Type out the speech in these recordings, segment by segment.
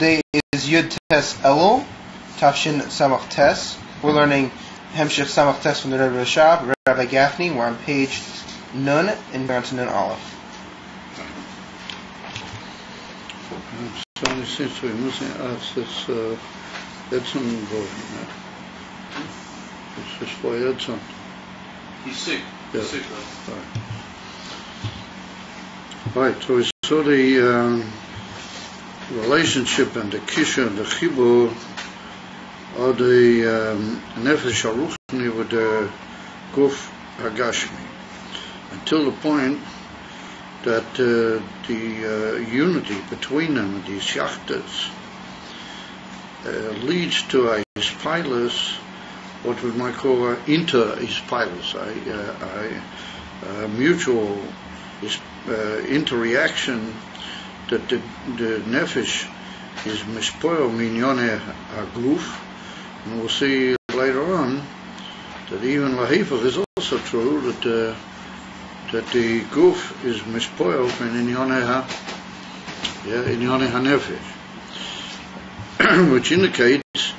Today is Yud Tes Elul, Tafshin Samech Tes. We're learning Hemshech Samech Tes from the Rebbe Rashab, Rabbi Gaffney. We're on page Nun, and we're on to Nun Aleph. So since we müssen erst das Edson wollen. Das ist vor Edson. He's sick. Yeah. He's sick, Right, so we saw the relationship and the kisha and the chibur of the nefesh haruchni with the guf hagashmi, until the point that the unity between them, these yachtas, leads to a spilus, what we might call an inter-spilus, a mutual interreaction, that the nefesh is mispoil minyone aguf, and we'll see later on that even lahifach is also true, that the guf is mispoil in inyone hanefesh, which indicates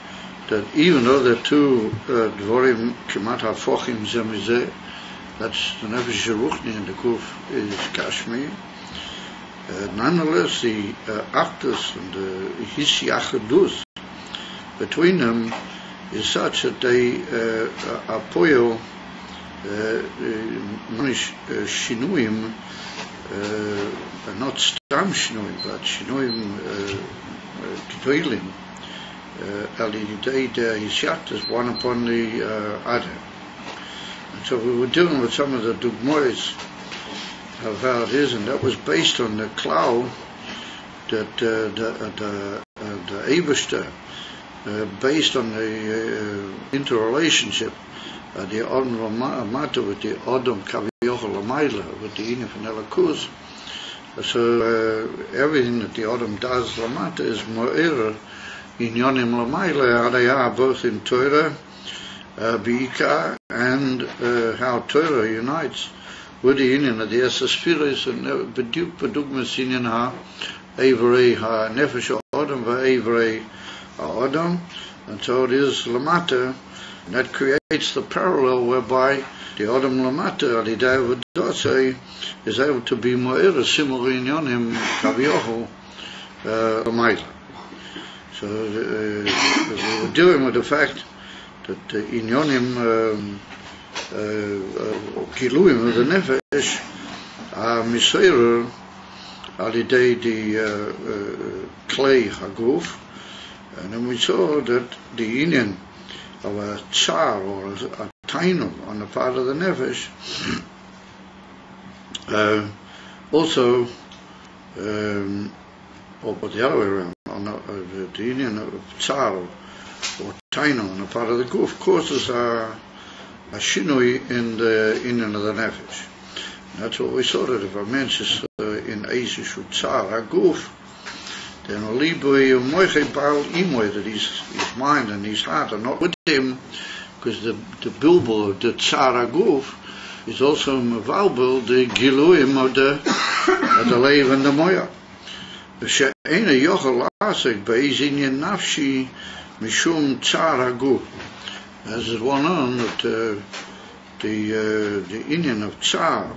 that even though the two dvorim kemat hafochim zemizeh, that's the nefesh ruchni and the guf is kashmi. Nonetheless, the actus and the hisyachadus between them is such that they apoyo shinuim, not stam shinuim, but shinuim gdolim, alidei the hisyachadus, one upon the other. And so we were dealing with some of the dugmois of how it is, and that was based on the cloud that the Eberster, based on the interrelationship, the Odom Lamata with the Odom Kaviyochel Lamayla, with the Inyan from Elakus. So everything that the Odom does Lamata is Mo'era Inyonim Lamayla, how they are both in Torah, B'ika, and how Torah unites with the Inyan of the Esesphiris and Beduk Bedugmas Inyan Ha-Evrei Ha-Nefesh Ha-Odom Va-Evrei Ha-Odom, and so it is Lamata, and that creates the parallel whereby the Odom Lamata, Alidei V'Dosei, is able to be Mo'era, similar in Yonim Kaviohu Lamayla. So we were dealing with the fact that in Yonim Kiluim of the Nefesh are Misera alidei the clay Haguf, and then we saw that the Inyan of a Tsar or a Tainum on the part of the Nefesh also, or the other way around, on the Inyan of Tsar or Tainum on the part of the Guf causes a shinui in the Inyan of the Nefesh. That's what we saw, that if a man is in Eisish Utzar Aguf, then Olibui Moiche Baal Imoy, that his mind and his heart are not with him, because the bilbo of the Tsar Aguf is also Mavalbel, the Giluim of the Leiv and the Moya. She'ena Yochel Lasek Beis Inyan Nafshi Mishum Tsar Aguf. As is well known that the Inyan of Tsar,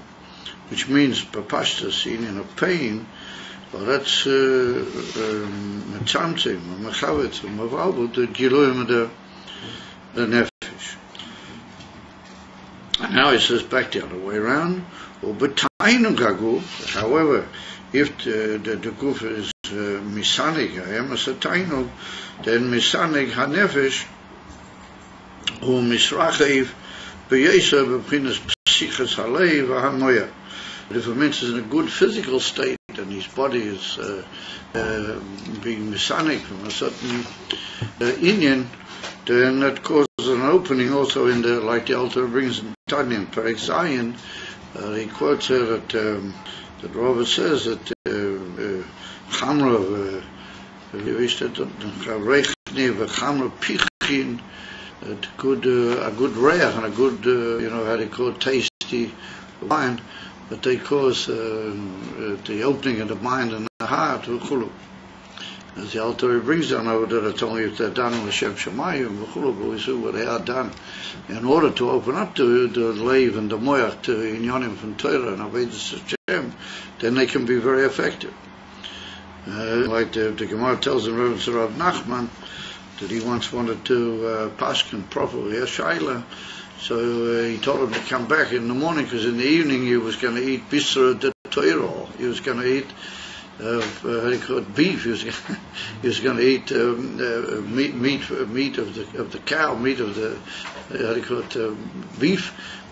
which means Papashtas, the Inyan of pain, well, that's Metzamtzim, Mechavetz, Mavalbut, the Giluim of the Nefesh. And now he says back the other way around, Ubetainu Gaguf, however, if the Guf is Misanig, Emasatainu, then Misanig HaNefesh, who misrachiv b'yesa b'pchinas psichas haleiv ha'moya. But if a man is in a good physical state and his body is being misanik from a certain Inyan, then that causes an opening also in the, like the Alter brings in Tanya, Perek Zayin. He quotes here that Robert says that Chamra v'rechni v'chamra pichin, a good reich and a good, how they call it, tasty wine, but they cause the opening of the mind and the heart. As the Alter brings down over there, it's only if they're done with Shem Shemayim, V'chulu, what they are done in order to open up to the Leiv and the Moyach, to Inyonim from Torah and Avodas Hashem, then they can be very effective. Like the Gemara tells in reference to Rav Nachman that he once wanted to paskin properly a shaila, so he told him to come back in the morning, because in the evening he was going to eat bisra de Torah. He was going to eat beef. He was going to eat meat of the cow, meat of the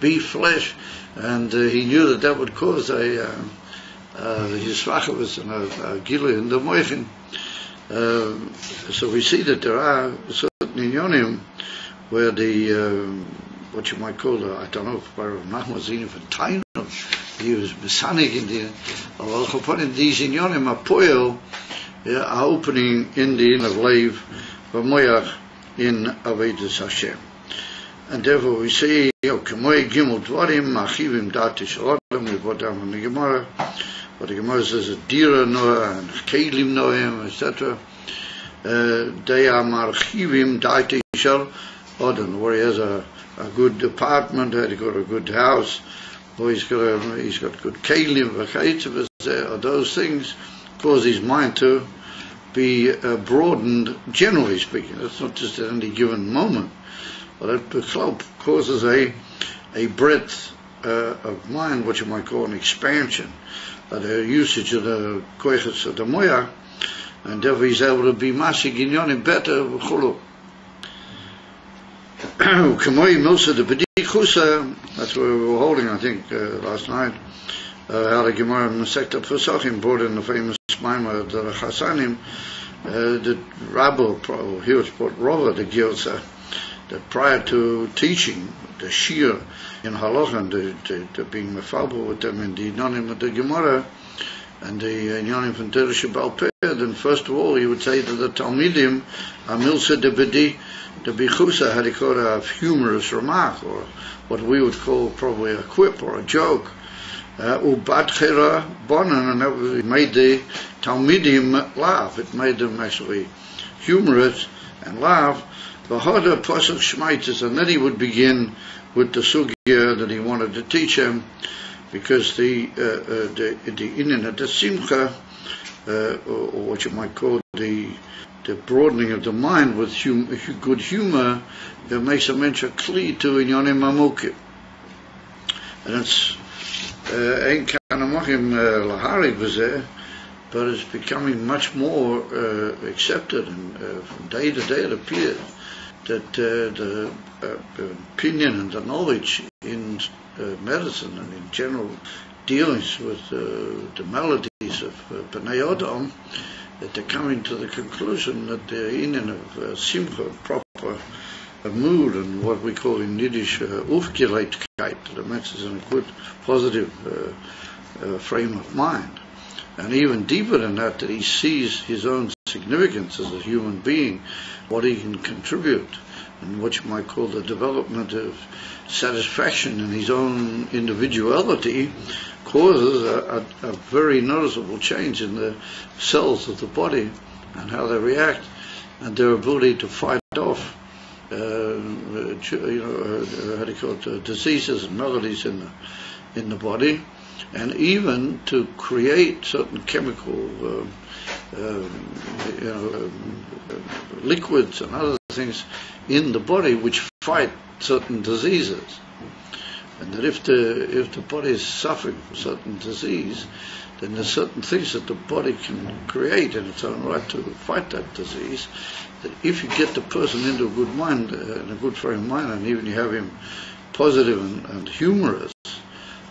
beef flesh, and he knew that would cause a Yisrachavas and a Gila in the Moichin. So we see that there are certain inyonim where the what you might call I don't know if Rav Nachman was even Tainum, he was Messianic in the in these inyonim are poil are opening in the inn of Leiv v'Moyach in Avodas Hashem, and therefore we say K'moy Gimel Dvarim Achivim Dati Shalom. We brought down from the Gemara. But the Gemara says a Dira Noah and Kelim Noah, etc. They are Marchivim Daiti Shal Odin, where he has a good apartment, he got a good house, or he's got good Kelim, or those things cause his mind to be broadened, generally speaking. That's not just at any given moment, but it causes a breadth of mind, what you might call an expansion. The usage of the koiches of the moya, and therefore he's able to be masig inyonim better v'chulu. K'moi milsa the b'dichusa, that's where we were holding, I think, last night. How the Gemara Masechta Pesachim brought in the famous Maimah of the Chasanim, that Rabbo, he was brought Rava the Gilsa, that prior to teaching the Shir in Halacha and to being mefabel with them in the Inyonim of the Gemara and the Inyonim from Torah Shebal Peh, then first of all he would say to the Talmidim, Amilsa de Bedi, the Bichusa, had he called a humorous remark, or what we would call probably a quip or a joke, Ubat Chera Bonan, and that made the Talmidim laugh. It made them actually humorous and laugh. V'hoda Pasuk Shmaitis, and then he would begin with the sugya that he wanted to teach him, because the inyan of the simcha, or what you might call the broadening of the mind with good humor, it makes a mention kli to inyanim mamukim, and it's ein kanamachim laharik v'zeh, but it's becoming much more accepted, and from day to day it appears that the opinion and the knowledge in medicine and in general dealings with the maladies of Bnei Adam, that they're coming to the conclusion that the inyan of simcha, proper mood, and what we call in Yiddish Aufgeregtheit, the message in a good positive frame of mind. And even deeper than that, that he sees his own significance as a human being, what he can contribute, and what you might call the development of satisfaction in his own individuality, causes a very noticeable change in the cells of the body and how they react, and their ability to fight off diseases and maladies in the body, and even to create certain chemical liquids and other things in the body which fight certain diseases. And that if the body is suffering from certain disease, then there's certain things that the body can create in its own right to fight that disease, that if you get the person into a good mind, and a good frame of mind, and even you have him positive and humorous,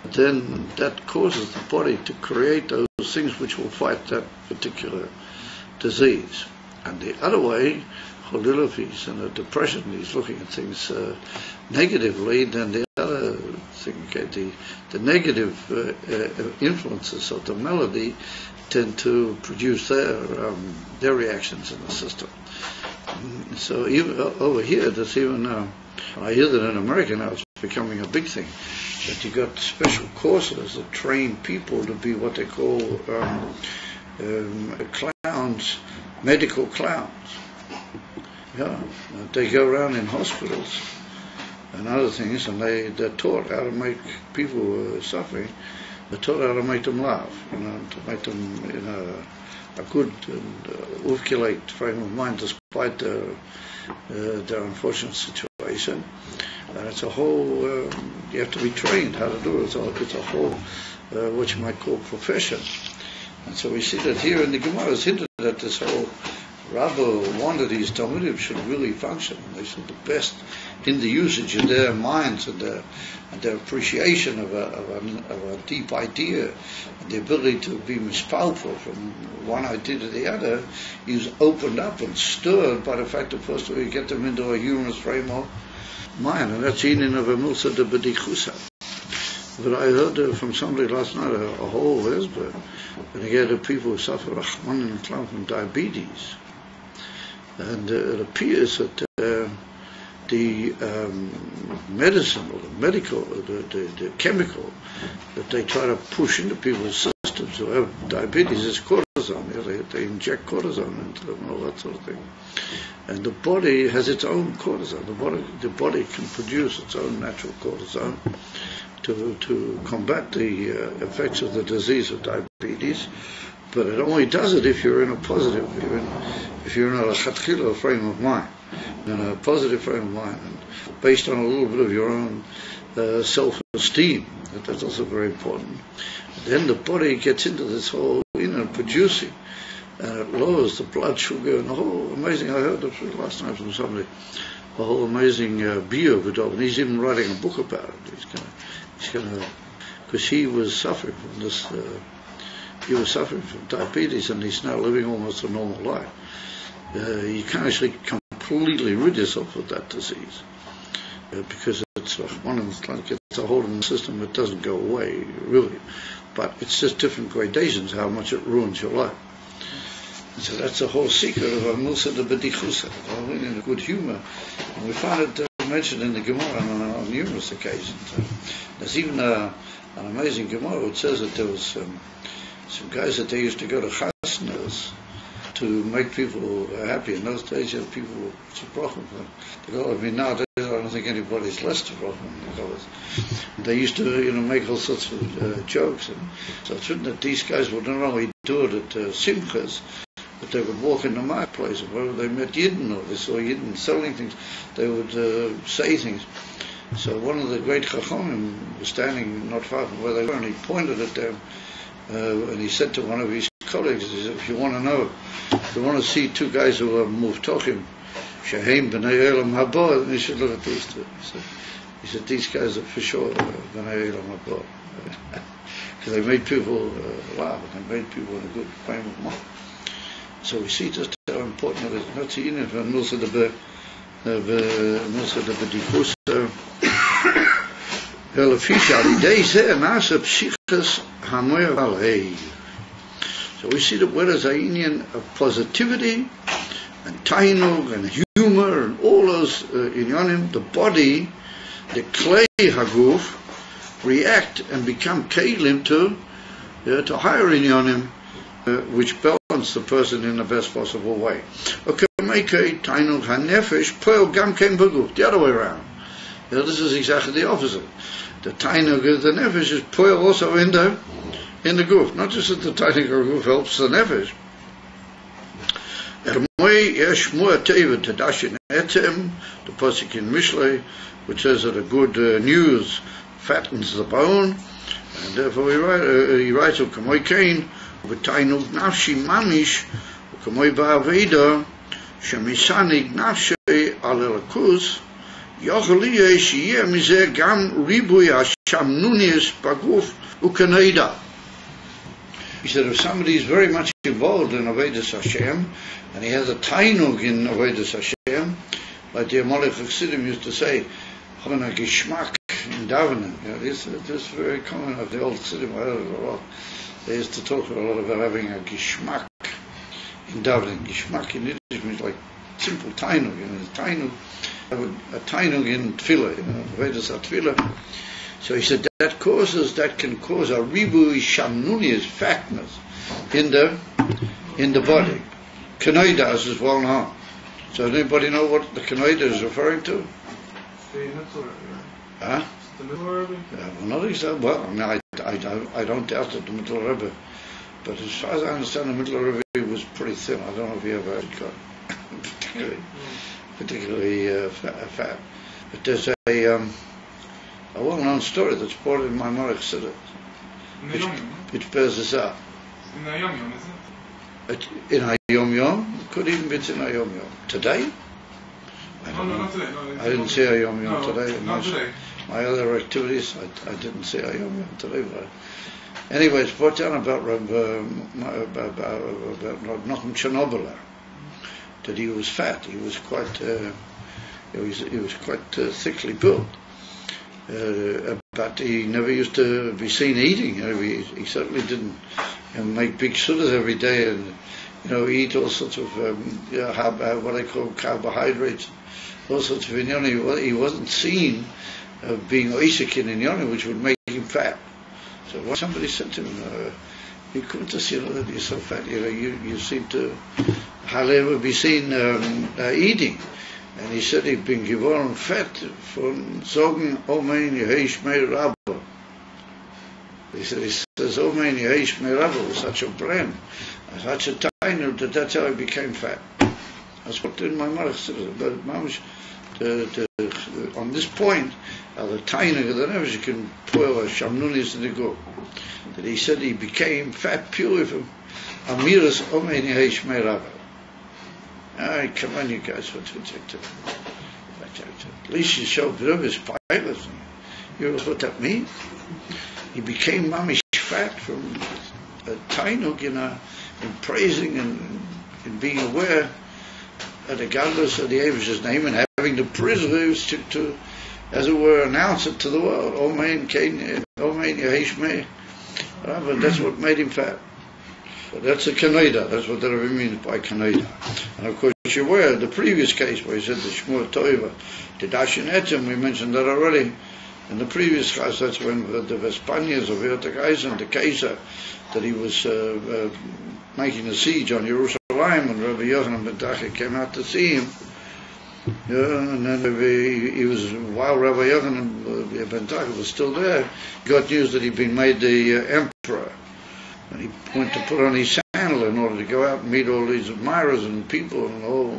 then that causes the body to create those things which will fight that particular disease. And the other way, if he's in a depression, he's looking at things negatively, then the other thing, the negative influences of the melody tend to produce their reactions in the system. So even over here, there's even I hear that in America now it's becoming a big thing, that you got special courses that train people to be what they call clowns medical clowns. Yeah, they go around in hospitals and other things, and they're taught how to make people who are suffering. They're taught how to make them laugh, to make them in a good and articulate frame of mind despite their unfortunate situation. And it's a whole, you have to be trained how to do it. It's a whole, what you might call profession. And so we see that here in the Gemara is hinted that this whole Rabbi wanted these Talmudim should really function. They should the best in the usage of their minds and their appreciation of a deep idea, and the ability to be mispalpul from one idea to the other is opened up and stirred by the fact that first of all you get them into a humorous frame of mind, and that's in of a milsa de bedichusa. But I heard from somebody last night a whole hezbollah, and again the people who suffer from diabetes. And it appears that the medicine or the medical, the chemical that they try to push into people's systems who have diabetes is cortisone. They inject cortisone into them and all that sort of thing. And the body has its own cortisone. The body can produce its own natural cortisone to combat the effects of the disease of diabetes. But it only does it if you're in a positive, if you're in a chatchila frame of mind, in a positive frame of mind, and based on a little bit of your own self-esteem. That's also very important. Then the body gets into this whole producing, and it lowers the blood sugar and the whole amazing. I heard this last night from somebody, a whole amazing bio and he's even writing a book about it. He's gonna, because he was suffering from this. He was suffering from diabetes, and he's now living almost a normal life. You can't actually completely rid yourself of that disease because it's one of the it's a hole in the system that doesn't go away really, but it's just different gradations how much it ruins your life. And so that's the whole secret of a milsa de bedichusa, in a good humor, and we find it mentioned in the Gemara on numerous occasions. There's even an amazing Gemara which says that there was some guys that they used to go to chasnas to make people happy. In those days, you had people tzibrochim. I mean, nowadays, I don't think anybody's less tzibrochim. They used to, make all sorts of jokes. And so it's written that these guys would not only do it at simchas, but they would walk in the marketplace, and wherever they met Yidden or they saw Yidden selling things, they would say things. So one of the great chachamim was standing not far from where they were, and he pointed at them. And he said to one of his colleagues, he said, if you want to see two guys who are muvtochim, sheheim b'nei elam haba, then you should look at these two. He said, these guys are for sure b'nei elam haba. Because they made people laugh, and they made people in a good frame of mind. So we see just how important it is. Not to even from milsa de bedichusa. So we see that where there's a union of positivity and tainug and humor and all those inyanim, the body, the clay haguf, react and become kelim to higher inyanim, which balance the person in the best possible way. Okay, make a tainug hanefesh poel gam kem baguf, the other way around. This is exactly the opposite. The tainug of the nefesh is poil also in the goof. Not just that the tainug of the goof helps the nefesh. The pasuk in Mishlei, which says that a good news fattens the bone, and therefore he writes of Kamoi Kain, v'tainug nafshi mamish, v'kamoi ba'aveda, shemisanig nafshi al elakus. He said if somebody is very much involved in Avodas Hashem, and he has a tainug in Avodas Hashem, like the Amalek Chassidim used to say, having a gishmak in davening. This is very common of the old Chassidim. I heard it a lot. They used to talk a lot about having a gishmak in davening. Gishmak in Yiddish means like simple tainug. A tainug in tefillah, Vedas tefillah. So he said that can cause a ribui shamnuni's fatness in the body. Canaidas is well known. So anybody know what the Canaida is referring to? Huh? The Middle Rebbe? Well, not exactly. Well, I mean, I don't doubt that the Middle Rebbe, but as far as I understand, the Middle Rebbe was pretty thin. I don't know if he ever got particularly fat. But there's a well-known story that's brought in my Marek Siddur, which bears this out. In the Yom Yom, isn't it? In our Yom Yom, could even be in our Yom Yom. Today? I don't know. Not today. No, I didn't see our Yom Yom today. Not today. My other activities, I didn't see our Yom Yom today. But anyway, it's brought down about Nachum Chernobyl, that he was fat. He was quite thickly built. But he never used to be seen eating. He certainly didn't make big sudas every day and eat all sorts of what I call carbohydrates, all sorts of inyoni. He wasn't seen being oisik in inyoni, which would make him fat. So when somebody said to him, "You couldn't see that you're so fat. You seem to hardly ever be seen eating." And he said he'd been given fat von Sorgen Omein Yehish Mei Rabba. He says, Omein Yehish Mei Rabba was such a brand, such a tiny, that's how he became fat. That's what in my mother said. But on this point, the tiny of the nerves, you can pour a shamnunis in the go. That he said he became fat pure from Amiras Omein Yehish Mei Rabba. Come on, you guys, at least you show a bit of his pilot. You know what that means? He became mamish fat from a tainug in praising and being aware of the godless of the Avish's name and having the privilege to, as it were, announce it to the world. Omein Yehish Mei Rabba. That's what made him fat. But that's a Canada. That's what that means by Canada. And of course, you're aware of the previous case where he said the Shmur Toiva, the Dashin Etzem, we mentioned that already. In the previous case, that's when the Vespanians of Ertegeisen, the Kaiser, that he was making a siege on Jerusalem, and Rabbi Yochanan ben Zakkai came out to see him. And then he was, while Rabbi Yochanan ben Zakkai was still there, he got news that he'd been made the emperor. And he went to put on his sandal in order to go out and meet all these admirers and people and all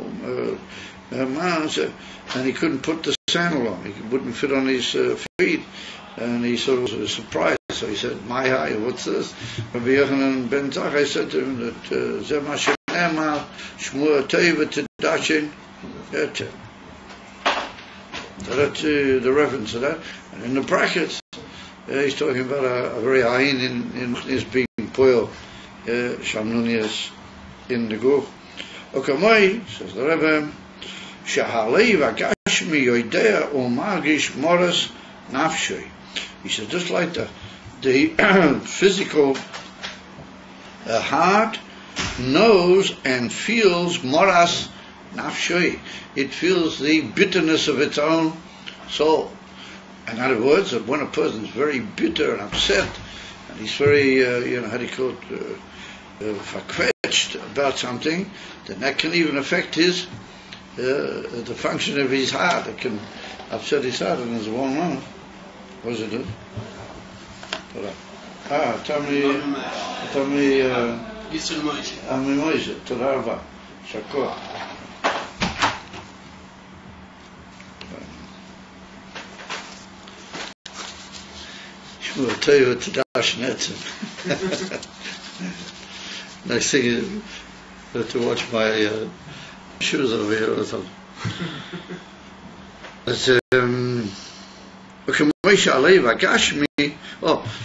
and he couldn't put the sandal on. He wouldn't fit on his feet. And he sort of was surprised. So he said, "My hi, what's this?" Rabbi Yochanan ben Zakkai said to him that Zema Shenema Shmur Teva Tedashin Etem. So that's the reference to that. And in the brackets, he's talking about a very ayin in his being poil shamnunias in the go. Okamoi, says the Rebbe, Shahalei v'gashmi yoidea u'magish moras nafshui. He says, just like the physical heart knows and feels moras nafshui. It feels the bitterness of its own soul. In other words, that when a person is very bitter and upset, and he's very, how do you call it, verquetscht about something, then that can even affect his, the function of his heart. It can upset his heart, and there's one wrong. What does it do? Tell me, Ami Moise, Toda Rava, Shakor. I'll tell you what to dash netzim. Next thing is to watch my shoes over here or something. That's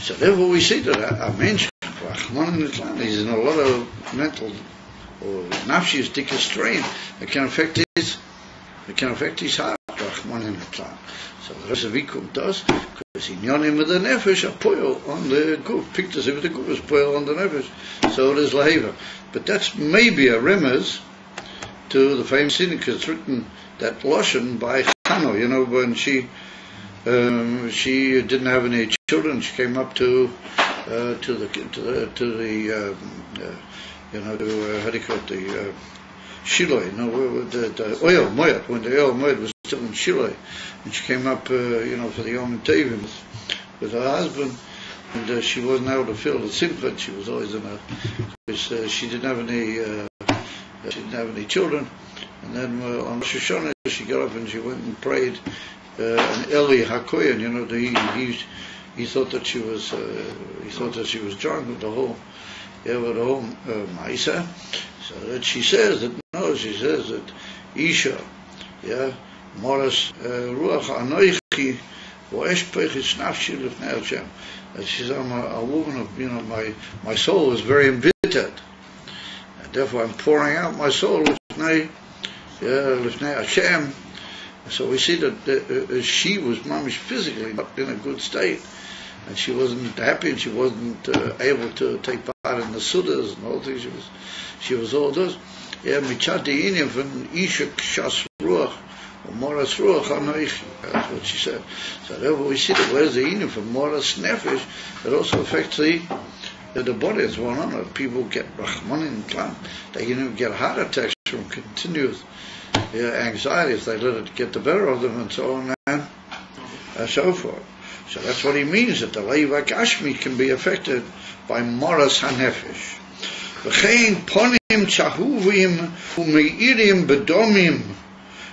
so therefore we see that a mensch, he's in a lot of mental or nafshis dika strain that can affect his heart. So the rest of Vikum does, because he nyonim with the nefesh a poil on the goof, picked us with the goof is poil on the nefesh. So it is laheva. But that's maybe a remez to the famous scene, because it's written that Loshen by Chano, when she didn't have any children, she came up to the how do you call it, Shiloh, the oil moed, when the oil moed was still in Shiloh, and she came up, for the Yom Tovim with her husband, and she wasn't able to feel the simcha. She was always because she didn't have any children. And then on Rosh Hashanah, she got up and she went and prayed an Eli HaKoyen. He thought that she was drunk with the whole Maisa. So that she says that Isha, Moras Ruach Anoichi Voeshpechis Nafshi Lifnei Hashem. That she's a woman of my soul is very embittered, and therefore I'm pouring out my soul Lifnei Hashem. So we see that she was mamish physically not in a good state, and she wasn't happy, and she wasn't able to take part in the sudas and all things. She was all those. Mitzad inim from Isha Kshas Ruach or Moras Ruach Anoichi. That's what she said. So therefore we see that where's the inim from Moras Nefesh, it also affects the body as well. On people get Rahmanin Klam. They get heart attacks from continuous anxiety if they let it get the better of them, and so on and so forth. So that's what he means, that the Leiva Gashmi can be affected by Moras HaNefesh. V'chein ponim chahuvim u'meirim bedomim.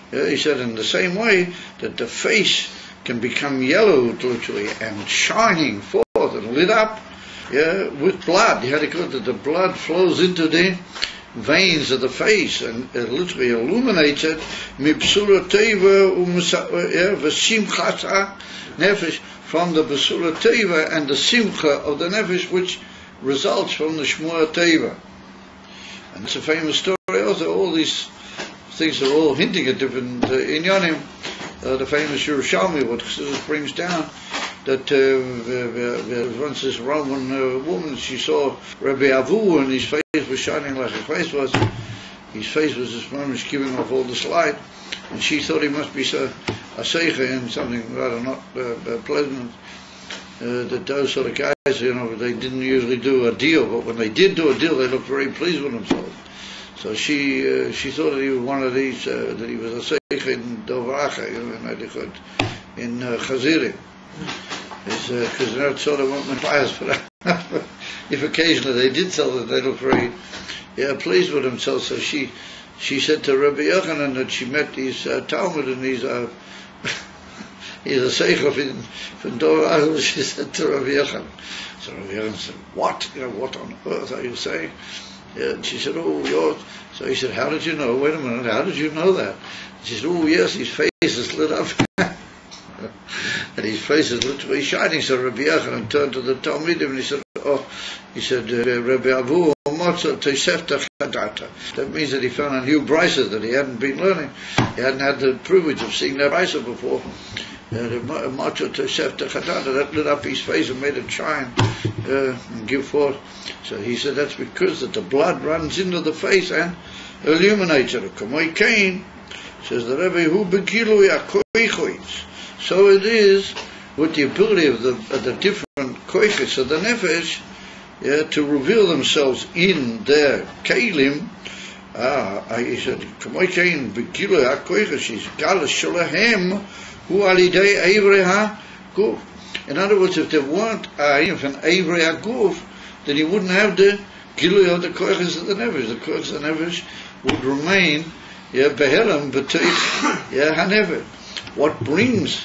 He said in the same way that the face can become yellowed literally and shining forth and lit up with blood. He had to go that the blood flows into the veins of the face and it literally illuminates it. Mipsura teva v'simchata nefesh, from the Basura Teva and the Simcha of the Nefesh, which results from the Shmua Teva. And it's a famous story also. All these things are all hinting at different inyanim. The famous Yerushalmi, what Chassidus brings down, that there was once this Roman woman, she saw Rabbi Avu, and his face was shining like his face was. His face was this moment giving off all this light, and she thought he must be a seicha in something rather not pleasant. That those sort of guys, they didn't usually do a deal, but when they did do a deal, they looked very pleased with themselves. So she thought that he was one of these, that he was a seicha in Dovracha, in Chazirim. Because they're not sort of want bias for that. If occasionally they did tell that, they looked very pleased with themselves. So she said to Rabbi Yochanan that she met his Talmud, and he's a seicha from Dovracha. She said to Rabbi Yochanan. So Rabbi Yochanan said, "What? What on earth are you saying?" And she said, "Oh, yours." So he said, "How did you know? Wait a minute, how did you know that?" She said, "Oh, yes, his face is lit up." And his face is literally shining. So Rabbi Yochanan turned to the Talmidim and he said, Rabbi Avu Motza Tesefta Chadata. That means that he found a new brisa that he hadn't been learning. He hadn't had the privilege of seeing that brisa before. Motza Tesefta Chadata, that lit up his face and made it shine and give forth. So he said that's because that the blood runs into the face and illuminates it. Kamoi Kain says the Rebbe who begilu yakoichois. So it is with the ability of the different koiches of the nefesh, to reveal themselves in their kelim. He said, "Kamoi kein begilu hakoiches is galas shalahem hu alidei evrei haguf." In other words, if there weren't an evrei haguf, then you wouldn't have the gilu of the koiches of the nefesh. The koiches of the nefesh would remain behelam b'teich hanefesh. What brings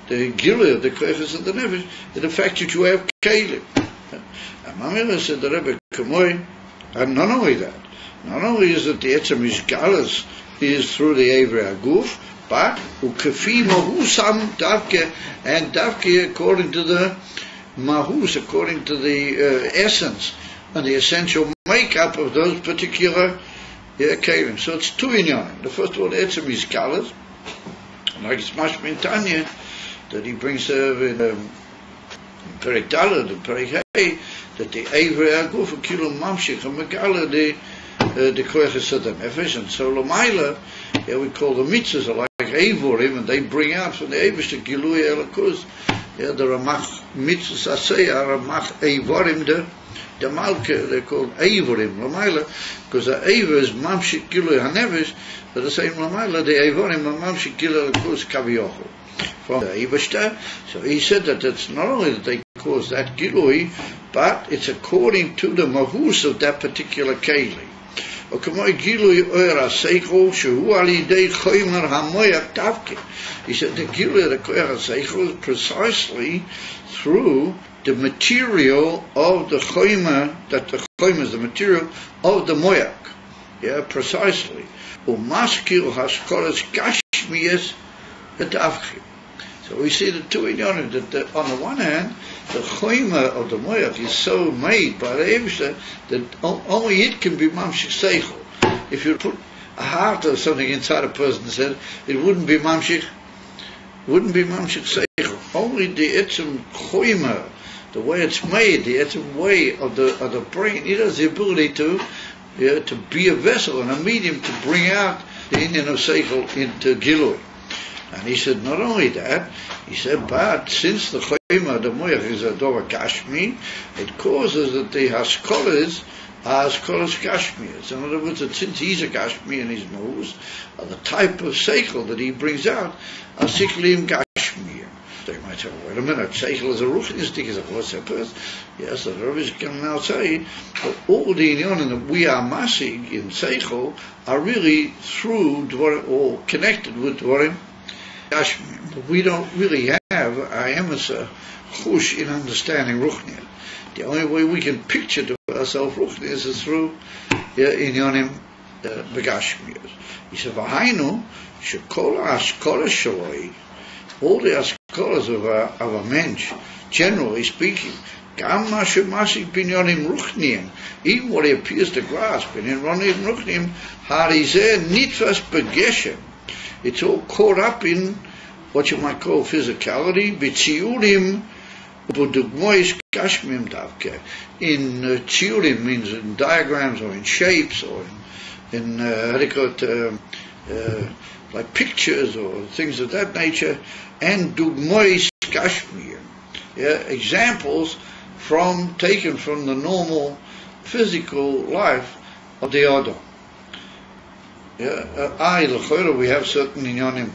the gilu of the koiches of the nefesh is the fact that you have kelim. And Mamela said the Rebbe Kamoi, and not only that, not only is it the etzem ishgalas is through the evrei haguf, but ukefi mahusam davke, and davke according to the mahus, according to the essence and the essential makeup of those particular kelim. So it's two inyanim. The first of all, the etzem ishgalas, like it's mashmin Tanya, that he brings in Perek Daled and Perek Hey, that the evrei haguf kilu mamshich and megala the koiches of the nefesh, and so Lamaila, we call the mitzvahs are like evorim, and they bring out from the Eibush the gilui elakus. The ramach mitzvahs asay are ramach evorim the Malka, they're called Eivorim, Lamaila, because the Eiva is Mamshik Gilui HaNefesh, but the same Lamaila, the Eivorim are Mamshik Gilui HaKuz Kaviyochel. From the Eibashter, so he said that it's not only that they cause that Gilui, but it's according to the Mahus of that particular Keli. He said the Gilui of the Koyer HaSeichel is precisely through the material of the Choyma, that the Choyma is the material of the Moyak. Yeah, precisely. Umaskil Haskolas Gashmiyas Adavchi. So we see the two inyanim, that on the one hand, the choyma of the moyak is so made by the Eibishter that only it can be mamshik seichel. If you put a heart or something inside a person's head, it wouldn't be mamshik seichel. Only the etzem choyma, the way it's made, the etzem way of the brain, it has the ability to be a vessel and a medium to bring out the inyan of seichel into gilui. And he said, not only that, he said, but since the choyma, the moyach is a dova gashmi, it causes that the haskolas are haskolas gashmiyas. In other words, that since he's a gashmi and his moves, the type of seichel that he brings out are siklim gashmiyah. So you might say, wait a minute, seichel is a ruchnistic, is a philosopher. Yes, the rabbis can now say that all the inyanim that we are masig in seichel are really through dvarim, or connected with dvarim Gashmi. But we don't really have a emes chush in understanding ruchnia. The only way we can picture to ourselves ruchnia is through inyanim begashmiyos. He said, "V'hainu shekol ha'askolas shaloi." All the askolas of a mensch, generally speaking, gam ma shemasik binyanim ruchniim, even what he appears to grasp in inyanim ruchniim, harizeh nitfas begeshem. It's all caught up in what you might call physicality, b'tziurim b'dugmois gashmim davke. In tziurim means in diagrams or in shapes or in how do you call it, like pictures or things of that nature, and dugmois gashmim. Yeah, examples taken from the normal physical life of the Adam. We have certain inyanim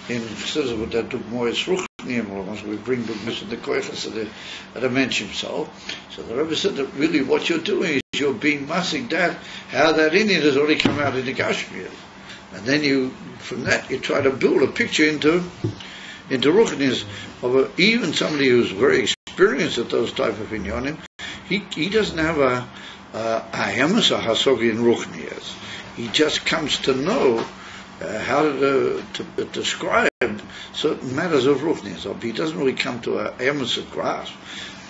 in Chassidus that dugmois ruchniim, once we bring dugmois to the koiches of the mensch himself. So the Rebbe said that really what you're doing is you're being massing that, how that inyan has already come out in the Gashmiyah. And then from that you try to build a picture into ruchnias of even somebody who's very experienced at those type of inyanim. He doesn't have a emes hasogi in ruchnias. He just comes to know how to describe certain matters of ruchnias. He doesn't really come to a emes grasp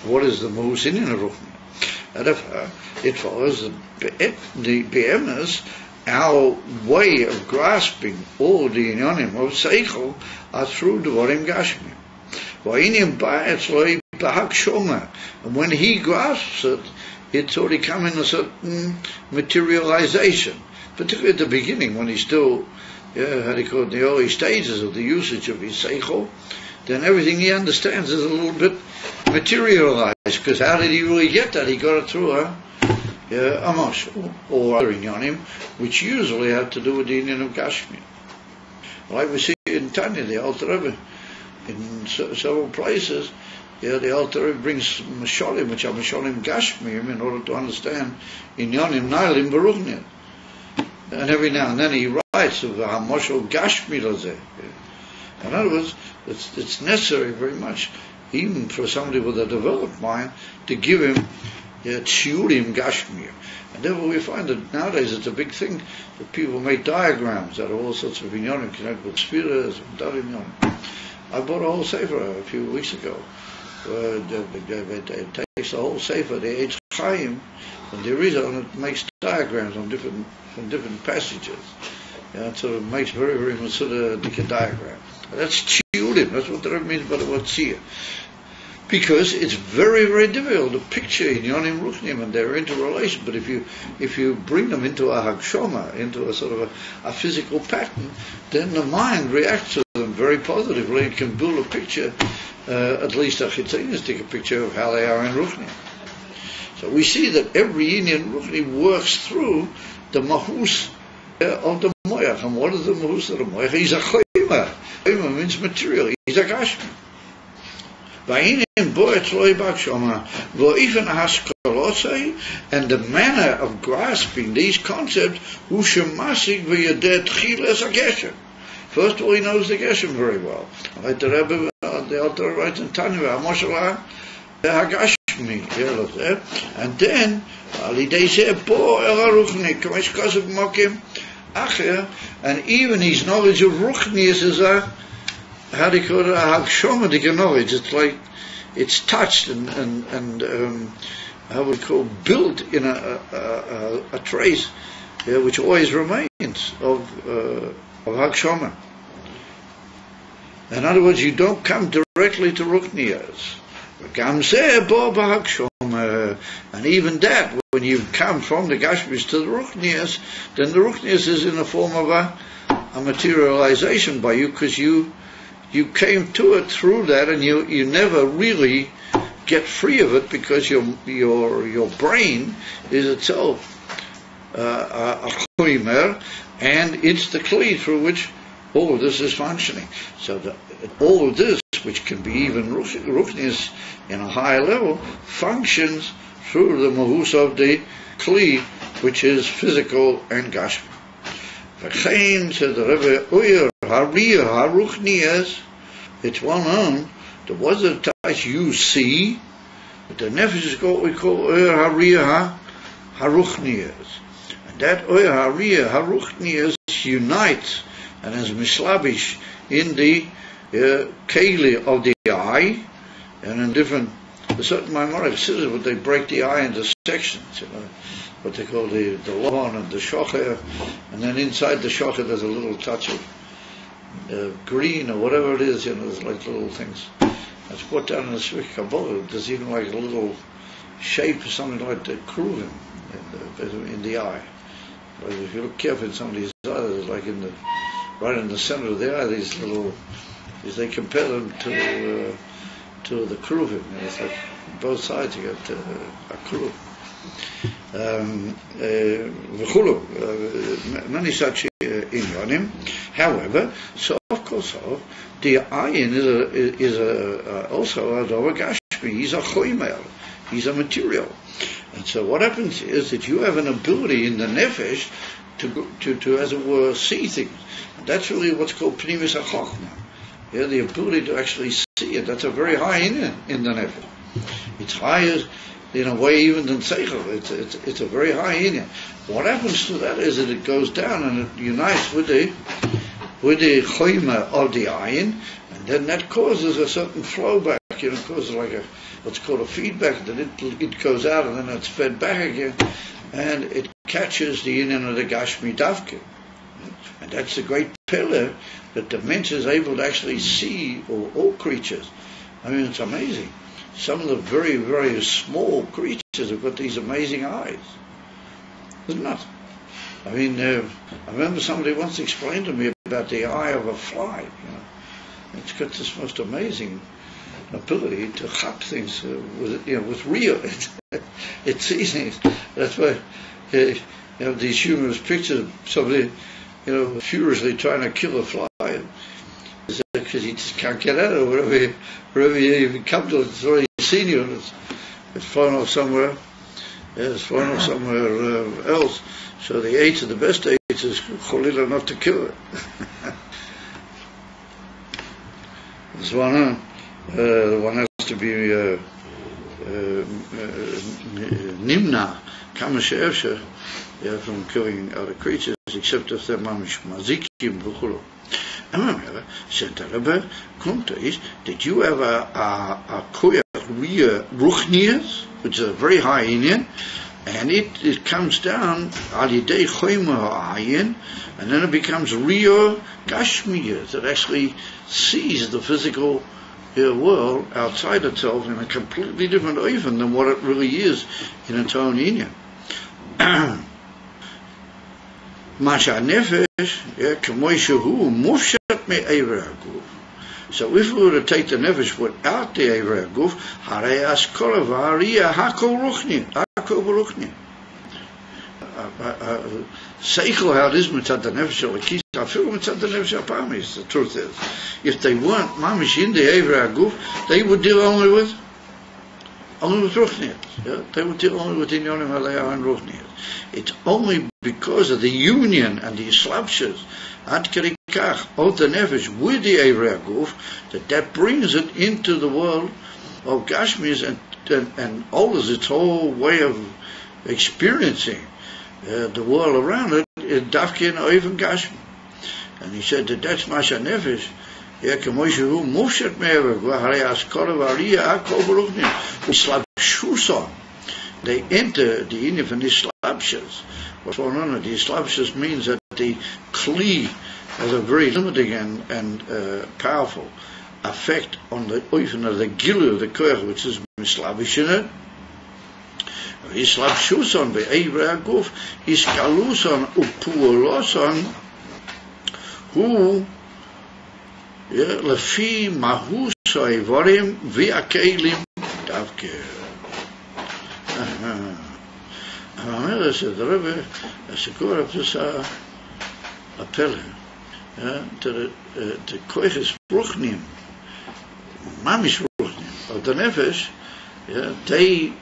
what is the most in a ruchnia. Therefore, it follows that the be'emes, our way of grasping all the inyanim of seichel are through dvarim gashmim. V'ainim ba'etzloi b'hakshoma, and when he grasps it, it's already come in a certain materialization. Particularly at the beginning, when he's still, how do you call it, in the early stages of the usage of his seichel, then everything he understands is a little bit materialized. Because how did he really get that? He got it through a mashal or other inyanim, which usually had to do with the inyan of Gashmi. Like we see in Tanya, the Alter Rebbe, in several places, the Alter Rebbe brings mashalim, which are mashalim Gashmi, in order to understand inyanim nailim baruchniya. And every now and then he writes of the Hamoshel Gashmi Lazeh. In other words, it's necessary very much, even for somebody with a developed mind, to give him Tsiurim Gashmi. And therefore we find that nowadays it's a big thing that people make diagrams out of all sorts of inyanim, connected with spheres and darim. I bought a whole sefer a few weeks ago. It takes the whole sefer, the Eitz Chaim, and the Arizal, and it makes diagrams on different passages. So it makes very, very much sort of like a diagram. That's tsiurim. That's what that means by the word tzir. Because it's very, very difficult to picture inyanim ruchnim and their interrelation. But if you bring them into a hagshoma, into a sort of a physical pattern, then the mind reacts to them very positively and can build a picture, at least a chitzanistic picture of how they are in ruchnim. So we see that every Indian really works through the mahus of the moyach. And what is the mahus of the moyach? He's a choyma. Choyma means material. He's a gashmi. And the manner of grasping these concepts, first of all, he knows the Geshem very well. Like the Rebbe, the Alter writes in Tanya, and then, and even his knowledge of Ruchnius is how do you call it, a Hagshomadic knowledge. It's like, it's touched and how we call, built in a trace, which always remains of Hagshoma. In other words, you don't come directly to Ruchnias. And even that, when you come from the Gashmis to the Ruchnias, then the Ruchnias is in the form of a materialization by you, because you came to it through that, and you never really get free of it, because your brain is itself a choimer, and it's the kli through which all of this is functioning. So all of this, which can be even ruchnis in a higher level, functions through the mahus of the kli, which is physical and gashmi. V'chein, said the Rebbe, Oyer hariyah haruchnias. It's well known that what the touch you see, but the nefesh is what we call Oyer hariyah haruchnias. And that Oyer hariyah haruchnias unites and is mislabish in the keli of the eye, and in different, a certain Maimonic says what they break the eye into sections, what they call the lon and the shocher, and then inside the shocher there's a little touch of green or whatever it is, there's like little things. That's put down in the Swiss Kabbalah. There's even like a little shape or something like the kruvim in the eye. Like if you look carefully in somebody's eye, there's like right in the center of the eye, these little, they compare them to the kruvim. It's like both sides you got a kruv. Many such inyanim. However, so of course, the ayin is also a dover gashmi. He's a choimer. He's a material. And so what happens is that you have an ability in the nefesh to as it were, see things. And that's really what's called pnimis hachachma. Yeah, the ability to actually see it. That's a very high in the nefesh. It's higher in a way even than seichel. It's a very high in it. What happens to that is that it goes down and it unites with the choima of the ayin, and then that causes a certain flow back. It causes like what's called a feedback, that it goes out and then it's fed back again, and it catches the inyan of the gashmi davke. And that's the great pillar that the mensch is able to actually see all creatures. I mean, it's amazing. Some of the very, very small creatures have got these amazing eyes. Isn't it? I mean, I remember somebody once explained to me about the eye of a fly. It's got this most amazing ability to chop things with real. It sees things. That's why these humorous pictures of somebody furiously trying to kill a fly, because he just can't get at it. Wherever you come to, it's already seen you, and it's flown off somewhere. Yeah, it's flown off somewhere else. So the eight of the best eights is cholila not to kill it. This one, one has to be nimna kama she'efsher from killing other creatures, except if they're mamish mazikim v'chulu. Remember, said the Rebbe, did you have a koyach ruchnias, which is a very high inyan, and it comes down al yidei choyma ayin, and then it becomes rio gashmiyah, that actually sees the physical world outside itself in a completely different oifen than what it really is in its own inyan. Masha nefesh, So if we were to take the nefesh without the Eivra Guf, Harei Askol V'Ariya Hakol Ruchni, Hakol Ruchni. Seichel how it is mitzad the nefesh alakis, I feel mitzad the nefesh apamis. The truth is, if they weren't mamish in the Eivra Guf, they would deal only with Ruchnias. Yeah? They would deal only with Inyonim Aliyah and Ruchnias. It's only because of the union and the slapshas ad kerikach of the nefesh with the Eivra Guf that brings it into the world of Gashmis and alters its whole way of experiencing the world around it in Dafkin or even Gashmi. And he said that's Masha Nefesh. They enter the inner of the slapshas. What's going on? The slapshas means that the kli has a very limiting and powerful effect on the oifen of the gilu of the koach, which is mislavish in it. Islabshuson be'Eivra Guf iskaluson upuoloson hu lefi mahus oivorim v'akelim davke. אומר the Rebbe, הסיפור הפס הפלא, the koiches ruchnim, mamish ruchnim, of the nefesh, they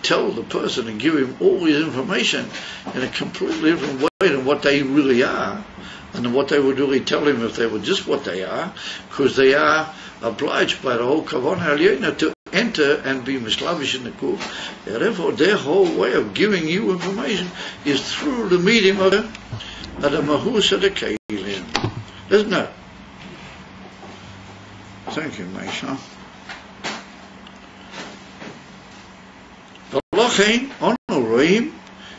tell the person and give him all his information in a completely different way than what they really are, and what they would really tell him if they were just what they are, because they are obliged by the whole Kavanah Aliyah to enter and be mislavish in the Kuf. Therefore, their whole way of giving you information is through the medium of the Mahus of the Keilim. Isn't it? Thank you, Meisha. ולכן אנו רואים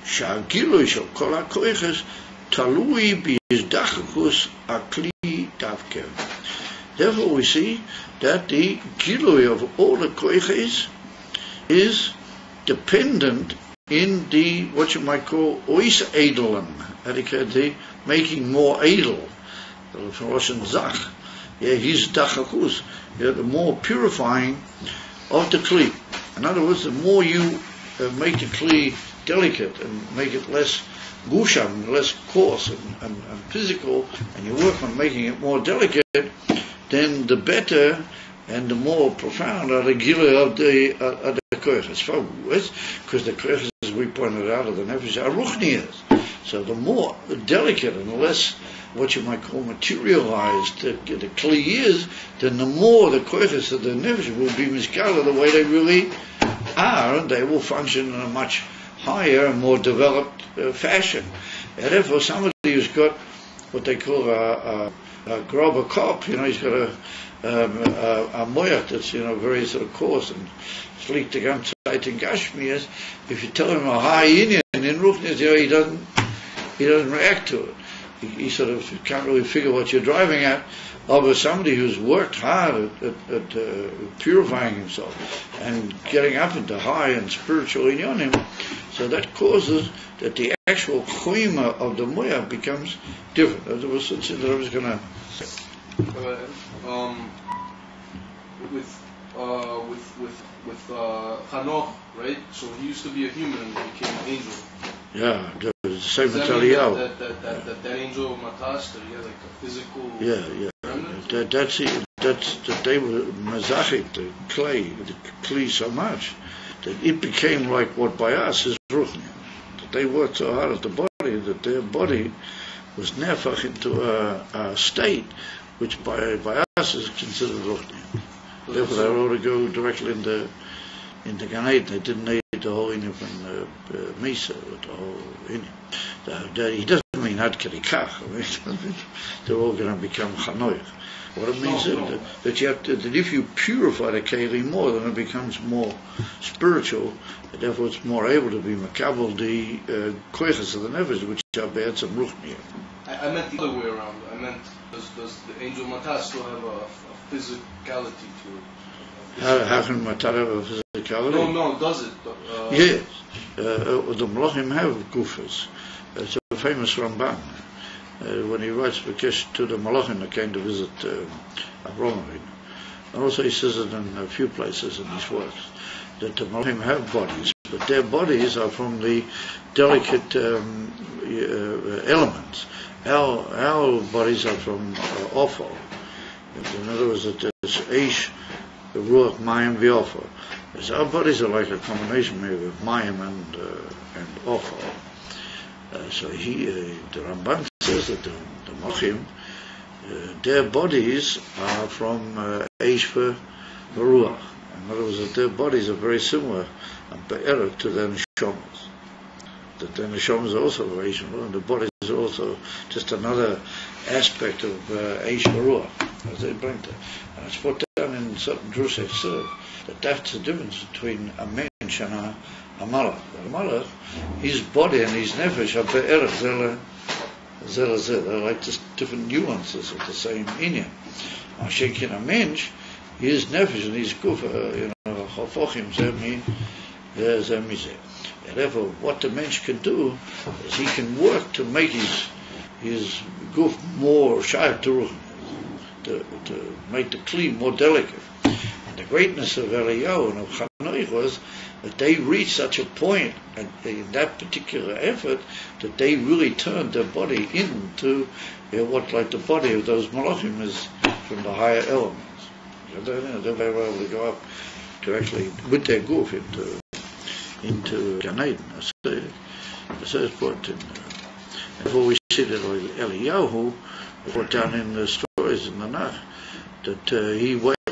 שהגילוי של כל הכויכס תלוי בהזדחקוס הכלי דווקא. Therefore we see that the gilui of all the koiches is dependent in the, what you might call, ois edelen, the making more edel, from Russian zach, his dachakus, the more purifying of the kli. In other words, the more you make the kli delicate and make it less gusham, less coarse and physical, and you work on making it more delicate, then the better and the more profound are the gila of the koiches. Because the koiches, as we pointed out, of the nefesh are ruchnias. So the more delicate and less what you might call materialized the kli is, then the more the koiches of the nefesh will be miskala the way they really are, and they will function in a much higher and more developed fashion. And therefore, somebody who's got what they call a grobber cop, he's got a moyat that's very sort of coarse and sleek to come tight in Gashmias. If you tell him a high Indian in Ruchnis, he doesn't react to it. He sort of can't really figure what you're driving at. Over somebody who's worked hard at purifying himself and getting up into high and spiritual inyonim, so that causes that the actual choima of the moya becomes different. That was something that I was going to say. With Hanoch, right? So he used to be a human and he became an angel. Yeah, the same Does material. That angel Matas, that he had like a physical. Yeah. That's that they were mazachik, the clay so much that it became like what by us is ruchni. That they worked so hard at the body that their body was nefach into a state which by us is considered ruchni. Therefore, they were able to go directly into Gan Eden. They didn't need the whole inyan from Misa, the whole inyan. He doesn't mean ad kerikach. They're all going to become chanoich. What it means is that you have to, that if you purify the keli more, then it becomes more spiritual. And therefore, it's more able to be makabel the koiches of the nefesh, which are bad some ruchniya. I meant the other way around. I meant does the angel Matas still have a physicality to it? How can Matar have a physicality? No, does it? Yes. The Malachim have gufas. It's a famous Ramban. when he writes Bekesh to the Malachim that came to visit Avraham. And also he says it in a few places in his works, that the Malachim have bodies, but their bodies are from the delicate elements. Our bodies are from Ophel. In other words, that there's Eish, Ruach, Mayim, V'Ophel. So our bodies are like a combination maybe of Mayim and Ophel. So the Ramban says that the Malachim, their bodies are from Eish V'Ruach. In other words, that their bodies are very similar and be'erek to their neshamas. That their neshamas are also Eish V'Ruach, and the bodies are also just another aspect of Eish V'Ruach, as they bring to. And it's put down in certain Drusei that that's the difference between a mensch and a malach. A malach, his body and his nefesh are be'erek zeh. They're like just different nuances of the same inyan. Mashenkin a mensch, his nefesh and his guf, chafochim zeh mizeh. Therefore, what the mensch can do is he can work to make his guf more shayach to make the kli more delicate. And the greatness of Eliyahu and of Chanoich was that they reached such a point in that particular effort that they really turned their body into what like the body of those malachim is from the higher elements. They were able to go up to actually with their guf into Gan Eden. So it's brought in. Before we see that Eliyahu brought down in the stories in the Nach that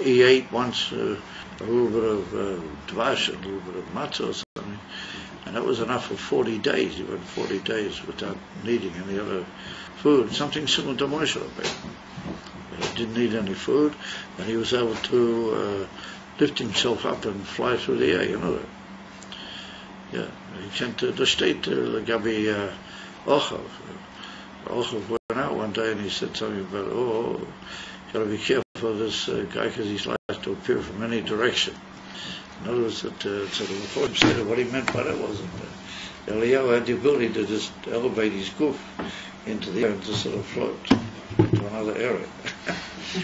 he ate once a little bit of dvash, a little bit of matzah or something, and that was enough for 40 days. He went 40 days without needing any other food. Something similar to Moshe Rabbeinu. He didn't need any food, and he was able to lift himself up and fly through the air. You know that. Yeah, he came to the state Gabi Ochav. Ochav went out one day and he said something about, got to be careful of this guy because he's likely to appear from any direction. In other words, so the Reform said that what he meant by that wasn't that Eliyahu had the ability to just elevate his guf into the air and just sort of float to another area.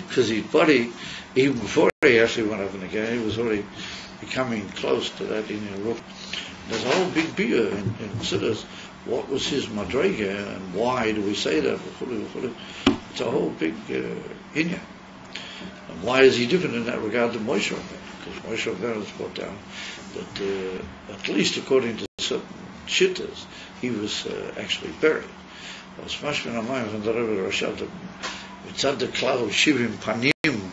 Because his body, even before he actually went up in the game, he was already becoming close to that in the roof. There's a whole big beer in Siddur. What was his madrega and why do we say that? It's a whole big inyan. And why is he different in that regard than Moshe Rabbeinu? Because Moshe Rabbeinu is brought down that at least according to certain shittas, he was actually buried. As mashmin amayim from the Rebbe Rashad, mitzad the klal shivim panim,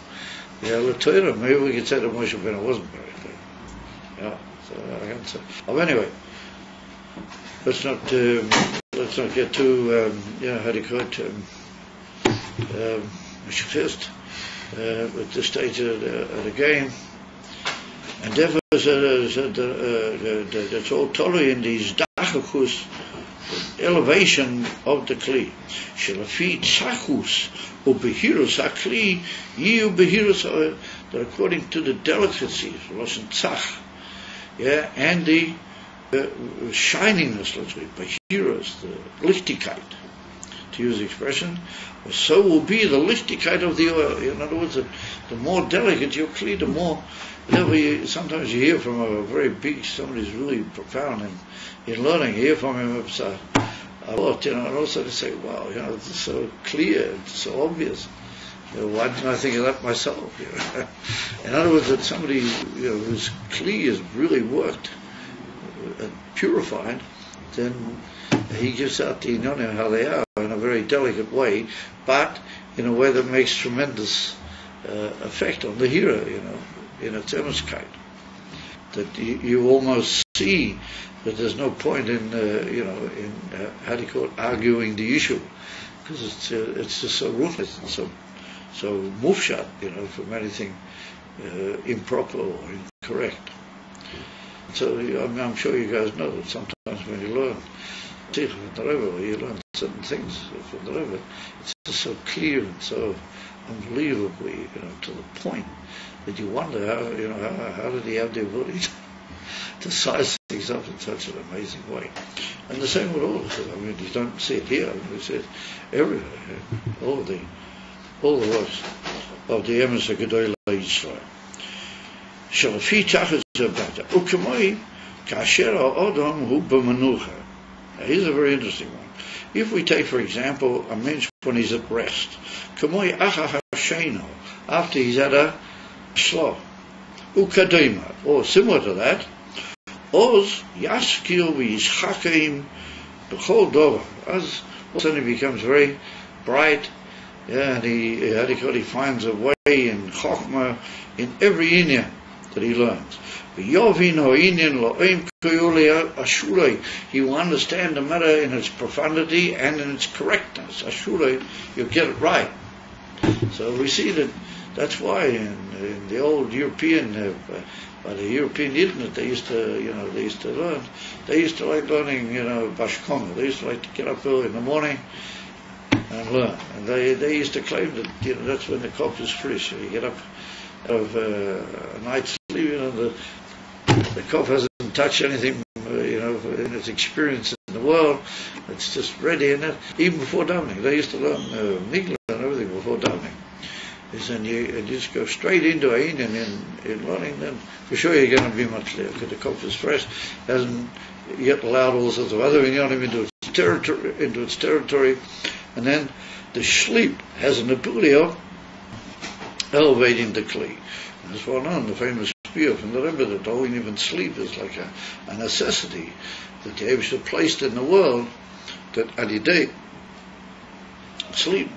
l'toira, maybe we could say that Moshe Rabbeinu wasn't buried there. Yeah. I can't say. Oh, anyway, let's not get too how do you call it first at this stage of the game, and therefore that's all totally in these dachakus elevation of the kli. Shelafi tzachus ubehirus akli yiu behirus, that according to the delicacies, loshen tzach. Yeah, and the shininess, let's say, Bahiras, the Lichtigkeit, to use the expression, so will be the Lichtigkeit of the oil. In other words, the more delicate your kli, the more, sometimes you hear from a very big, somebody who's really profound in learning, you hear from him a lot, and also to say, wow, it's so clear, it's so obvious. Why didn't I think of that myself? In other words, that somebody whose kli is really worked and purified, then he gives out the inyonim how they are in a very delicate way, but in a way that makes tremendous effect on the hero, in a thermoskeit. That you almost see that there's no point in how do you call it, arguing the issue, because it's just so ruthless and so mufshat, from anything improper or incorrect. So I'm sure you guys know that sometimes when you learn from the Rebbe, you learn certain things from the Rebbe, it's just so clear and so unbelievably, to the point that you wonder how did he have the ability to size things up in such an amazing way. And the same with all of it. I mean, you don't see it here, you see it everywhere. All the works of the Emes HaGedol Yisrael. שלפי תחת זה בטח. וכמוי, כאשר האדם הוא במנוחה. Here's a very interesting one. If we take, for example, a man when he's at rest, כמוי אחר השנו, after he's had a slow, ukadima, or similar to that, oz yaskil v'yischakim b'chol dover, as all of a sudden he becomes very bright, yeah, and he finds a way in Chokhmah in every inyan that he learns. He will understand the matter in its profundity and in its correctness. Ashulay, you'll get it right. So we see that's why in the old European, by the European internet, they used to like learning, Bashkoma. They used to like to get up early in the morning and learn. And they used to claim that, that's when the cock is fresh. You get up out of a night's sleep, the cough hasn't touched anything, in its experience in the world. It's just ready, and even before davening. They used to learn Nigla and everything before davening. And you just go straight into Ain and in learning, then for sure you're going to be much there, because the cough is fresh, hasn't yet allowed all sorts of other inyanim into its territory, and then the sleep has an ability of elevating the Kli. And it's well known, the famous spear from the Rebbe, that all even sleep is like a necessity that the Eibusha placed in the world, that Adidei, sleep,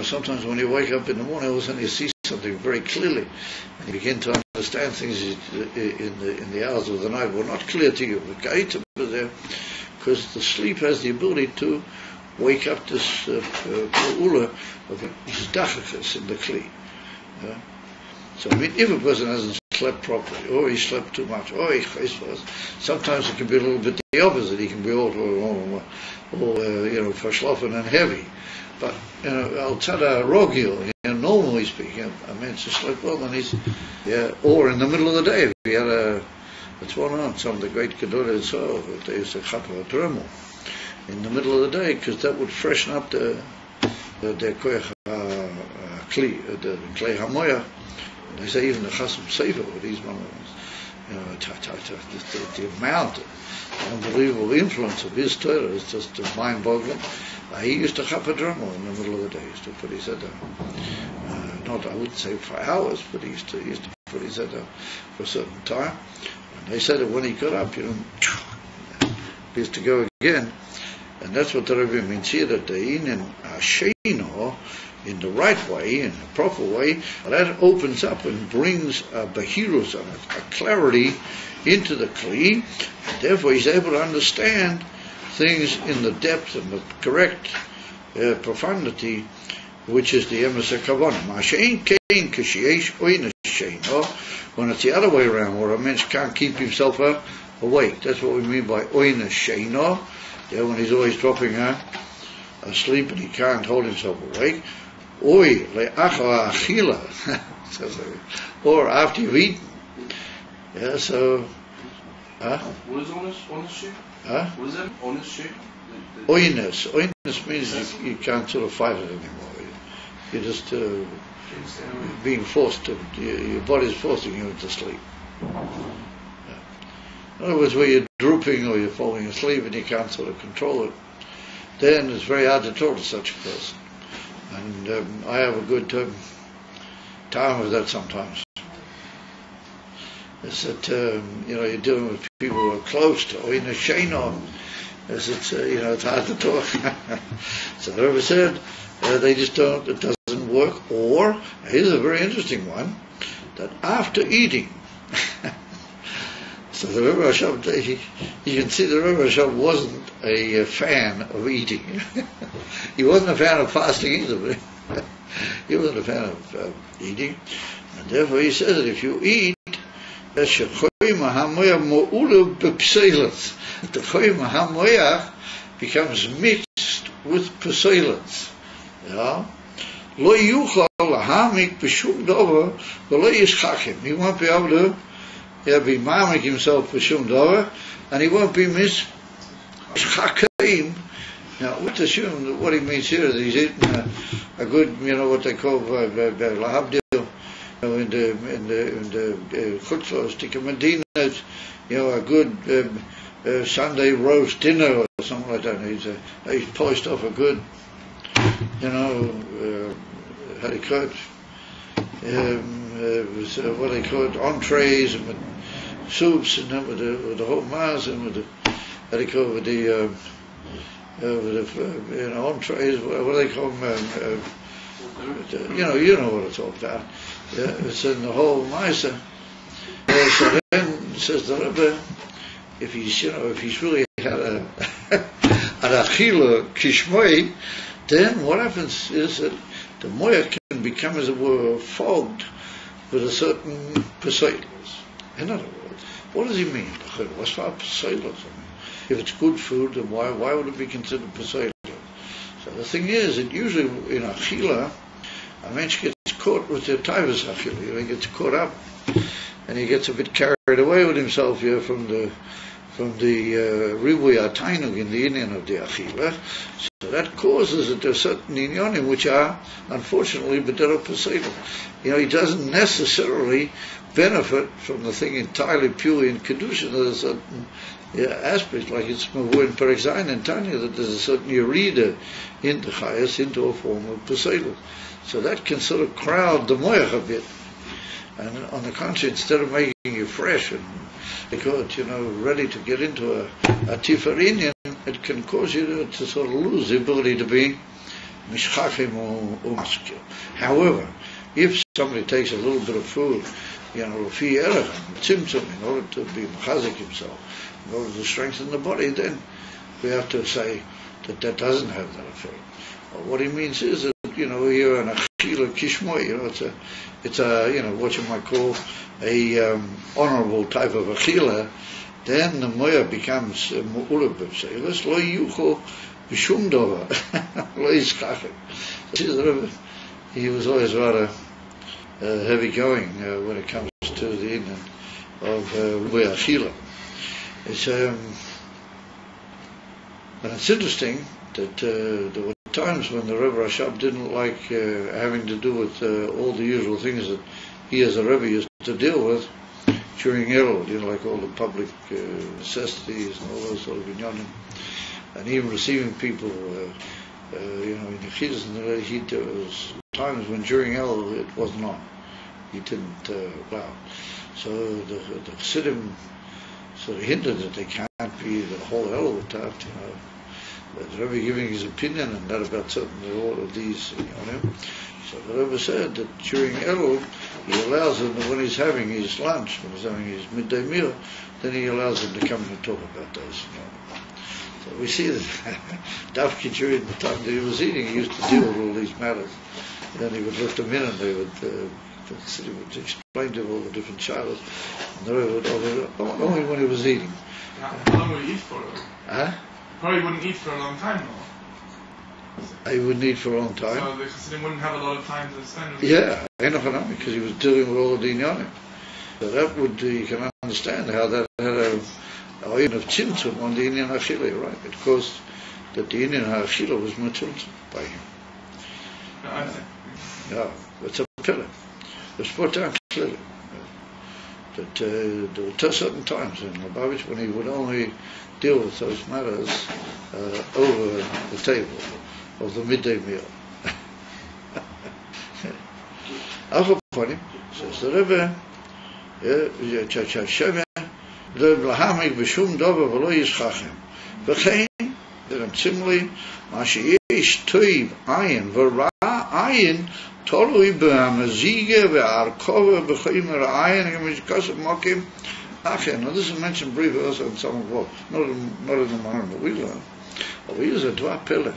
sometimes when you wake up in the morning, all of a sudden you see something very clearly, and you begin to understand things in the hours of the night were not clear to you. Because the sleep has the ability to wake up this Pa'ula of Hisdachakas in the Kli. So if a person hasn't slept properly, or he slept too much, or sometimes it can be a little bit the opposite. He can be all verschlafen and heavy. But al tzada rogil, normally speaking, a man should sleep well, and he's or in the middle of the day. If he had it's one on some of the great Gedolei Yisrael, they used to chapa a dremel in the middle of the day, because that would freshen up the koyach kli, the klei hamoya. They say even the Chasam Sefer, but he's one of those, the amount, the unbelievable influence of his Torah is just mind-boggling. He used to chap a drummer in the middle of the day. He used to put his head down. Not, I wouldn't say for hours, but he used to put his head down for a certain time. And they said that when he got up, he used to go again. And that's what the Rebbe means here, that the Inen Asheno, in the right way, in the proper way, that opens up and brings a bahirus, a clarity into the Kli. Therefore he's able to understand things in the depth and the correct profundity, which is the Emes HaKavanah. When it's the other way around, where a man can't keep himself awake. That's what we mean by oina sheino. When he's always dropping asleep and he can't hold himself awake. Oi le'achar achila, or after you've eaten. Yeah, so. What is honest shape? What is that? Honest shape? Oinus means you can't sort of fight it anymore. You're just being forced to. Your body's forcing you into sleep. In other words, where you're drooping or you're falling asleep and you can't sort of control it, then it's very hard to talk to such a person. And I have a good time with that sometimes. Is that you're dealing with people who are close to, or in a sheno, as it's hard to talk. So the Rebbe said they just don't. It doesn't work. Or here's a very interesting one, that after eating. So the Rebbe Hashem, you can see the Rebbe Hashem wasn't a fan of eating. He wasn't a fan of fasting either, but he wasn't a fan of eating. And therefore he says that if you eat, the choyim hamoyach becomes mixed with peseilets. Lo yuchal lahamik b'shum dover v'lo yishchakim. He won't be able to He'll be marming himself for shum dover, and he won't be mishchakim. Now, what he means here is he's eating a good, what they call lahabdil, in the chutzos, tikka medinas, a good Sunday roast dinner or something like that. He's polished off a good, how do you call it? What they call it, entrees and with soups and then with the whole mass and with the, how do you call it, with the entrees, what do they call them? You know what it's all about. It's in the whole maasa. So then says the Rebbe, if he's really had an achila kishmoi, then what happens is that the moya can become, as it were, fogged with a certain pesailos. In other words, what does he mean? What's for pesailos? If it's good food, then why would it be considered pesailos? So the thing is, that usually in achila, a mensch gets caught with the taivas achila. He gets caught up, and he gets a bit carried away with himself here from the ribuy atainug in the Indian of the achila. So that causes that there are certain inyanim which are, unfortunately, bedera pesailos. He doesn't necessarily benefit from the thing entirely pure in kedusha. There's a certain aspect, like it's mavur in Perek Zayin and Tanya, that there's a certain yerida into chayas, into a form of pesailos. So that can sort of crowd the moyach a bit. And on the contrary, instead of making you fresh and good, ready to get into a tifar inyan, it can cause you to sort of lose the ability to be mishchachim or maskil. However, if somebody takes a little bit of food, fi erech, tzimtzum, in order to be mechazik himself, in order to strengthen the body, then we have to say that doesn't have that effect. Well, what he means is that, you're an achila kishmoy, it's a what you might call a honorable type of achila. Then the moya becomes mu'ulab b'pseilas, lo yucho b'shum dover, lo yischachim. He was always rather heavy going when it comes to the Indian of ribuy achila. But it's interesting that there were times when the Rebbe Rashab didn't like having to do with all the usual things that he as a Rebbe used to deal with during Elul, like all the public necessities and all those sort of inyanim, and even receiving people, in the Chidus, and there was times when during Elul it wasn't on. He didn't allow. So the Chassidim sort of hinted that they can't be the whole Elul without, the Rebbe giving his opinion and that about certainly all of these, So the Rebbe said that during Elul, he allows them, when he's having his lunch, when he's having his midday meal, then he allows them to come and talk about those. So we see that Dafki during the time that he was eating, he used to deal with all these matters. Then he would lift them in and they would, the city would explain to him all the different shadows. And the Rebbe would only when he was eating. How long would he eat for? Probably wouldn't eat for a long time, though. I wouldn't eat for a long time. So the Chassidim wouldn't have a lot of time to spend with because he was dealing with all of the inyanim. So that would, you can understand how that had a oin of tzimtzum on the Indian Achila, right? It caused that the Indian Achila was matzimtzum by him. It's a pillar. The sport time clearly. That there were certain times in Lubavitch when he would only deal with those matters over the table of the midday meal. Al-Khafani says the Rebbe, L'hamig b'shum dover v'lo yischachem. V'chein, similarly, ma sheyesh toiv ayin v'ra ayin tolui b'hamazige v'arkova b'chayim ayin v'mishkasav mokim. Now this is mentioned briefly also in some of what, not in the Maharan, but we learn. But we use a dva pillar.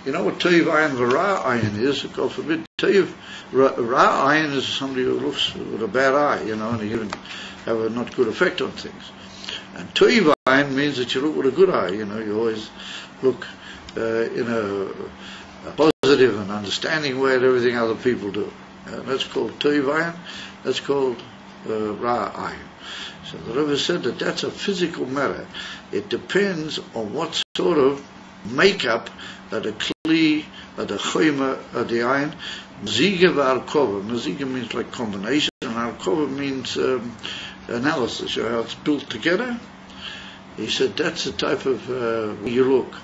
You know what Toiv Ayin V'Ra Ayin is? God forbid. Toiv Ra Ayin is somebody who looks with a bad eye, and he can have a not good effect on things. And Toiv Ayin means that you look with a good eye, you always look in a positive and understanding way at everything other people do. And that's called Toiv Ayin, that's called Ra Ayin. So the Rebbe said that that's a physical matter. It depends on what sort of makeup of the kli, of the choyma, of the ayin. Mziga v'arkova. Mziga means like combination, and arkova means analysis, how it's built together. He said that's the type of you look.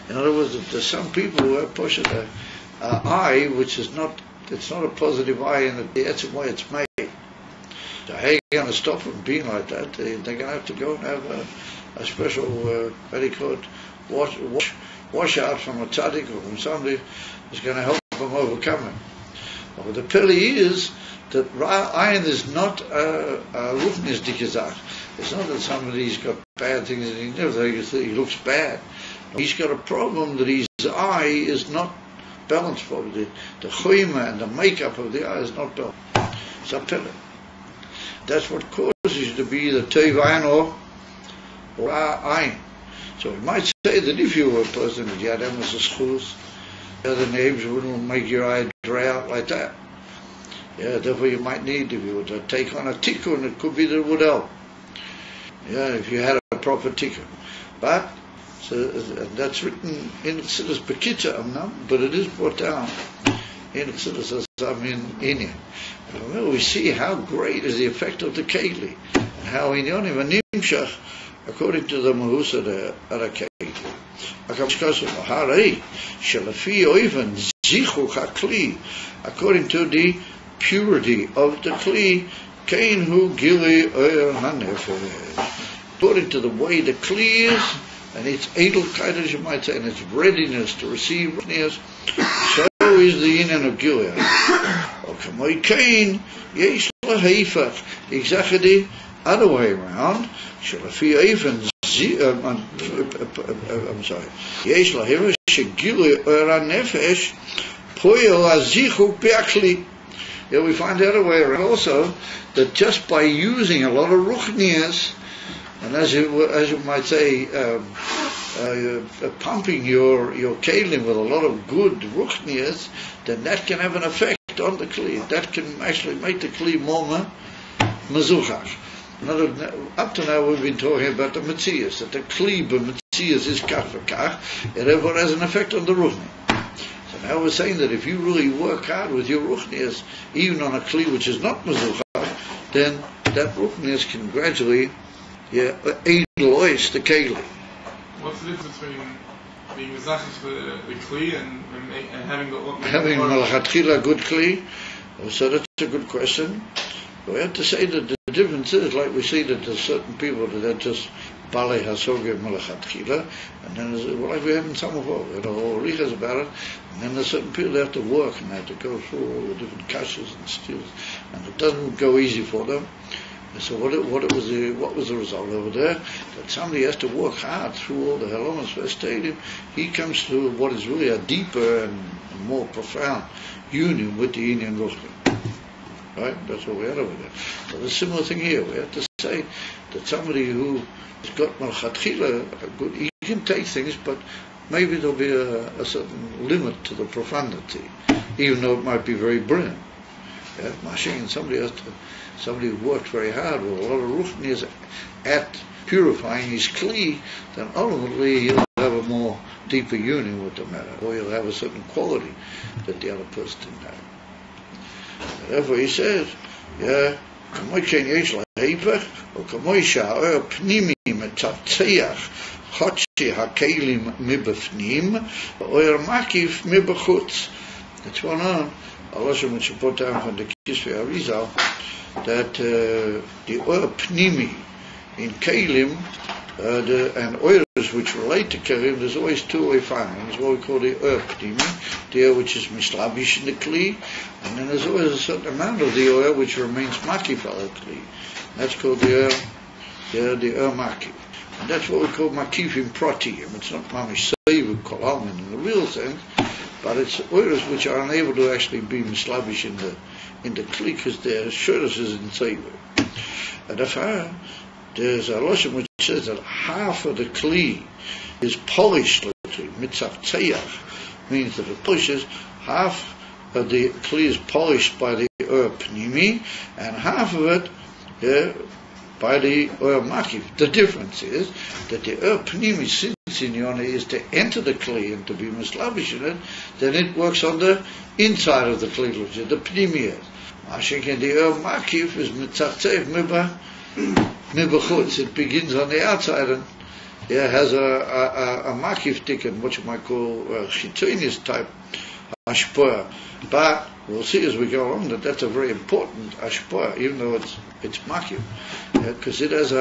In other words, there's some people who have pushed an eye which is not, it's not a positive eye, and that's the way it's made. So how are you going to stop them being like that? They're going to have to go and have a special, what do you call it, wash out from a tzaddik or from somebody who's going to help them overcome it. But the pili is that ayin is not a ruchnis dikazach. It's not that somebody's got bad things and he never thinks he looks bad. He's got a problem that his eye is not balanced properly. The choyma and the makeup of the eye is not balanced. It's a pili. That's what causes you to be the teiv ayin or ayin. So we might say that if you were a person that you had emes schus, the names wouldn't make your eye dry out like that. Yeah, therefore you might need, if you were to take on a tikkun, it could be that it would help. Yeah, if you had a proper tikkun. But, so, that's written in Chassidus Bekitza, but it is brought down in Chassidus Inya. Well, we see how great is the effect of the keli, and how in Yonim Nimshach, according to the Mahus of the keli. According to the purity of the kli, kain hu gili hanefesh. According to the way the kli is, and its edelkeit, as you might say, and its readiness to receive ruchnias, so is the inyan of Gilead. Or kamoi kain, yesh lahefach, exactly the other way around, shalafi even I'm sorry. Yesh lahefach, shegili ora nefesh, poyel azichu be'akli. Yeah, we find the other way around also, that just by using a lot of ruchnias, and as you might say, pumping your kelim with a lot of good ruchnias, then that can have an effect on the kli. That can actually make the kli more mezuchach. Up to now we've been talking about the metzias, that the kli b'metzias is kach v'kach, it therefore has an effect on the ruchni. So now we're saying that if you really work hard with your ruchnias, even on a kli which is not mezuchach, then that ruchnias can gradually edelois the keli. What's the difference between being mezachish for the kli and having malachatchila good kli? So that's a good question. We have to say that the difference is, like we see that there's certain people that are just balei hasoge malachatchila, and then there's, well, like we have in Samach, we had a whole riches about it, and then there's certain people that have to work and they have to go through all the different kashas and steals, and it doesn't go easy for them. So what was the result over there? That somebody has to work hard through all the halamas for a stadium. He comes to what is really a deeper and more profound union with the Indian Ruchni. Right? That's what we had over there. So the similar thing here. We have to say that somebody who has got malchatchila, good, he can take things, but maybe there'll be a certain limit to the profundity, even though it might be very brilliant. Yeah, mashing, somebody who worked very hard with a lot of ruchnias at purifying his kli, then ultimately he'll have a more deeper union with the matter, or he'll have a certain quality that the other person didn't have. Therefore he says, yeah, kamoi ken yesh lahepech, or kamoi sha'or pnimi metatzeach chotshi hakelim mibefnim, or makif mibechutz. That's one on. Allah which you put down from the Kisvei Arizal, that the oil pnimi in kelim, and oils which relate to kelim, there's always two way finding. There's what we call the oil pnimi, the oil which is mislabish in the kli, and then there's always a certain amount of the oil which remains makif al kli. That's called the oil makif. And that's what we call makifim protiyim. It's not mamish seivud kolalmin in the real sense, but it's oils which are unable to actually be mislabish in the kli because their shurus is in seivud. And therefore, there's a loshim which says that half of the kli is polished, mitzavtzeach, means that it polishes, half of the kli is polished by the pnimi, and half of it by the Oil Makif. The difference is that the Oil Pnimi, since Inyona is to enter the Kli and to be mislavish in it, then it works on the inside of the Kli, the Pnimi. Ashik, the Oil Makif is mitzartzef mibachutz. It begins on the outside and it has a Makif tikkun, what you might call a chitonis type ashpoa. But we'll see as we go along that that's a very important ashpoa, even though it's makif, because it has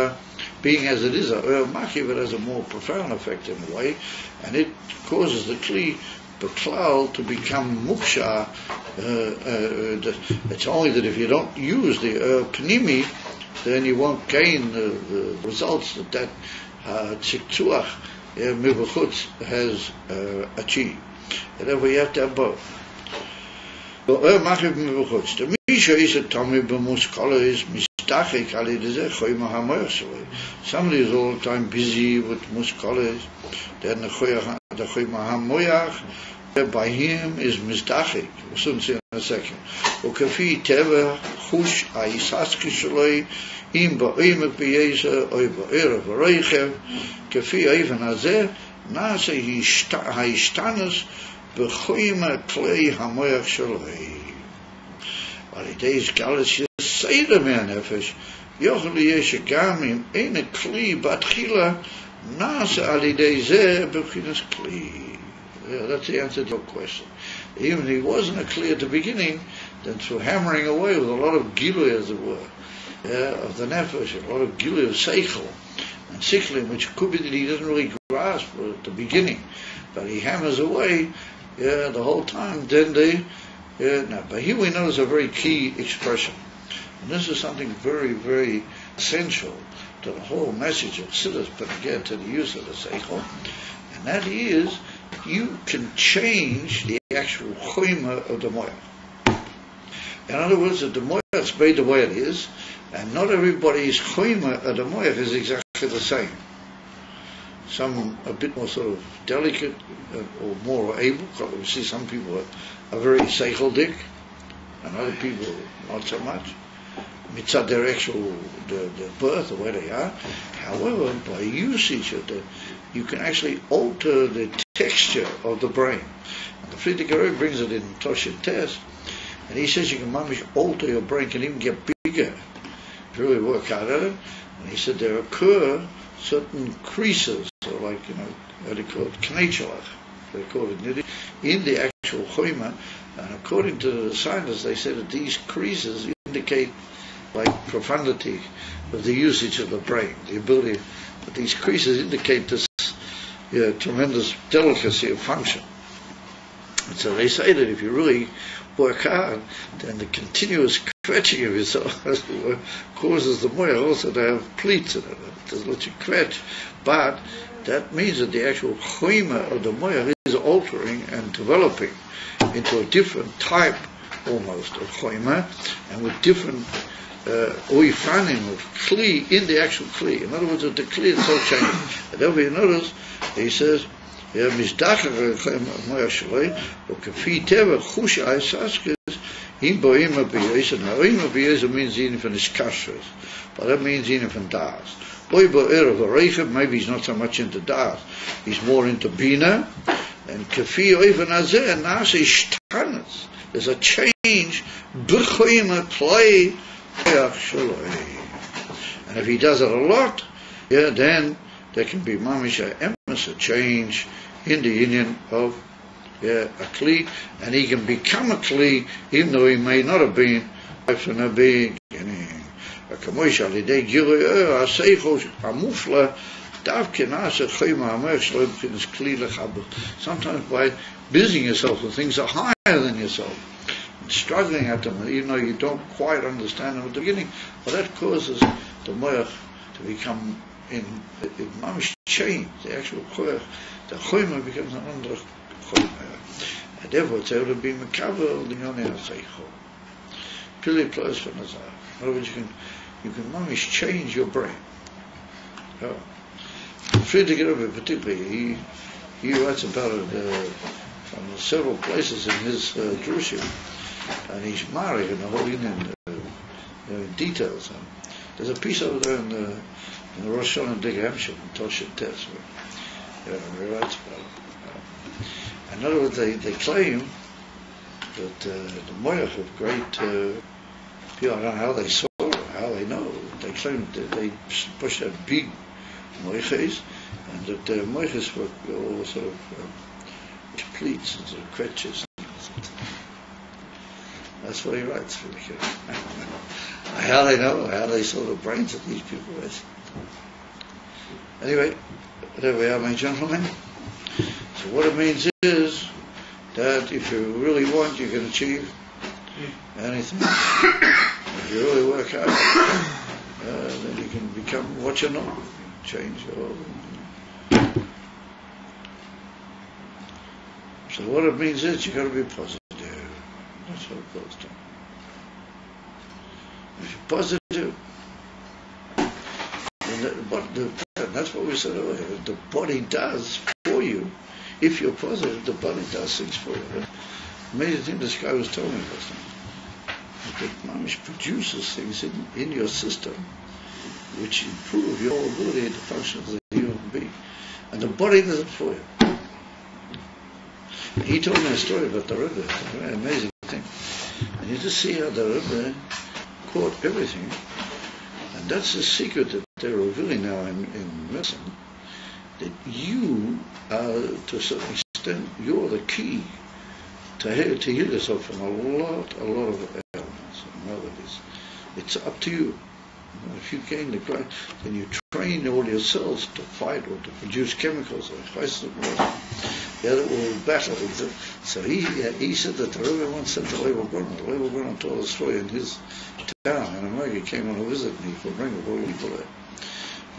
being as it is a makif, it has a more profound effect in a way, and it causes the kli beklal to become muksha. It's only that if you don't use the pnimi, then you won't gain the results that tziktuach mibachutz has achieved. And therefore you have to have both. The Misha is a Tommy Bemuskala is mistachik ali deze choyma hamoyach. Somebody is all the time busy with muskalas, then the choyma hamoyach by him is mistachik. We'll soon see in a second. Ukafi teva chush aisaski shaloi im ba'oimek b'yeza oy ba'era v'reichev kafi even hazeh nase ha'ishtanas b'choyma klei hamoyach shaloi. Al yidei galus yeseda me'anefesh yochel yesh gam im ene kli batchila nase al yidei zeh b'chinas kli. Yeah, that's the answer to your question. Even if he wasn't a kli at the beginning, then through hammering away with a lot of gilui, as it were, of the nefesh, a lot of gilui of seichel and siklim, which could be that he doesn't really grasp at the beginning, but he hammers away the whole time. Then but here we notice a very key expression, and this is something very, very essential to the whole message of Siddur, but again to the use of the seichel, and that is, you can change the actual choyma of the moyach. In other words, that the moyach is made the way it is, and not everybody's choyma of the moyach is exactly the same. Some a bit more sort of delicate or more able. We see some people are very seicheldik, and other people not so much. Mitzad their actual the birth, the way they are. However, by usage of you can actually alter the texture of the brain. And the Friedrich Rebbe brings it in Samech Tes, and he says you can mamish alter your brain, can even get bigger if you really work hard at it. And he said there occur certain creases, or like, how do you call it, knetchelach, they call it, in the actual choyma, and according to the scientists, they say that these creases indicate like profundity of the usage of the brain, the ability, but these creases indicate this tremendous delicacy of function. And so they say that if you really work hard, then the continuous scratching of yourself causes the moyach also to have pleats in it. It doesn't let you scratch. But that means that the actual choyma of the moyach is altering and developing into a different type almost of choyma, and with different oifanim of kli in the actual kli. In other words, that the kli is so changed. And therefore you notice, he says, misdacher moyach shaloi, ukafi teva chush aisaskes, im boima b'yeza. Now, boima b'yeza means even from his kashrus, but that means even from das. Oy bo'era v'reichev, maybe he's not so much into das, he's more into bina, and kafi oivan hazeh, nase ishtanas. There's a change, b'choyma play, and if he does it a lot, then there can be mamish a change in the union of a kli, and he can become a kli even though he may not have been from a beginning. Sometimes by busying yourself with things that are higher than yourself, struggling at them, even though you don't quite understand them at the beginning, but that causes the moyach to become mamish change, the actual choyach. The choyma becomes an under choyma, and therefore it's able to be mekavel l'nyonei ha'seichel. Pili plus for nazar. In other words, you can mamish change your brain. Friedrich Rebbe particularly, he writes about it from several places in his Jerusalem. And he's married in the whole Union details. There's a piece over there in the Rosh Hashanah Dig Hamshel in Samech Tes, where he writes about it. In other words, they claim that the Moyach of great people, I don't know how they saw it, how they know. They claim that they pushed out big Moyches, and that the Moyches were all sort of pleats and sort of crutches. That's what he writes. How they know, how they saw the brains of these people. Anyway, there we are, my gentlemen. So what it means is that if you really want, you can achieve anything. If you really work hard, then you can become what you're not. Change your whole. So what it means is you've got to be positive. That's what it goes to. If you're positive, then that's what we said earlier. The body does for you. If you're positive, the body does things for you. Right? Amazing thing this guy was telling me last time. That Mamish produces things in your system which improve your ability to function as a human being. And the body does it for you. He told me a story about the Rebbe. It's a very amazing thing. And you just see how the Rebbe caught everything. And that's the secret that they're revealing now in medicine. That you are, to a certain extent, you're the key to heal yourself from a lot of ailments. In other words, it's up to you. If you gain the ground, then you train all your cells to fight or to produce chemicals or the other will battle. So he said that the Rebbe once said to Leibel Gruner told a story in his town in America. He came on a visit and he could bring a lot of people there.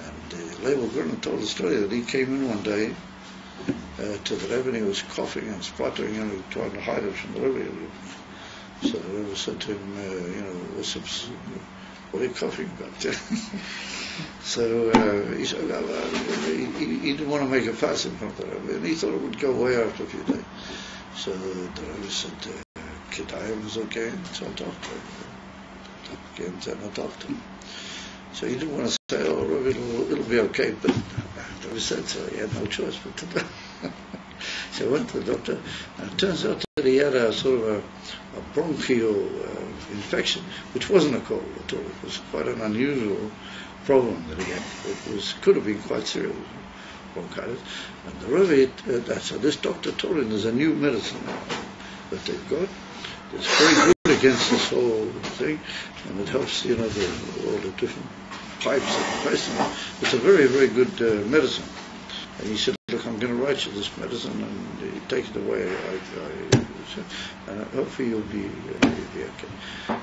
And Leibel Gruner told a story that he came in one day to the Rebbe and he was coughing and spluttering and he was trying to hide it from the Rebbe. So the Rebbe said to him, what are you coughing about? So he said, he didn't want to make a fuss in front of the Rebbe, and he thought it would go away after a few days. So the Rebbe said, Kedai was okay, so I talked to him. Again, so I talked to him. So he didn't want to say, oh, Rebbe, it'll be okay, but the Rebbe said so. He had no choice but to do it. So I went to the doctor, and it turns out that he had a sort of a bronchial infection, which wasn't a cold at all. It was quite an unusual problem that he had. It could have been quite serious, bronchitis. And the Rebbe, so this doctor told him there's a new medicine that they've got. It's very good against this whole thing, and it helps, all the different pipes and places. It's a very, very good medicine. And he said, look, I'm going to write you this medicine, and you take it away. And hopefully you'll be okay.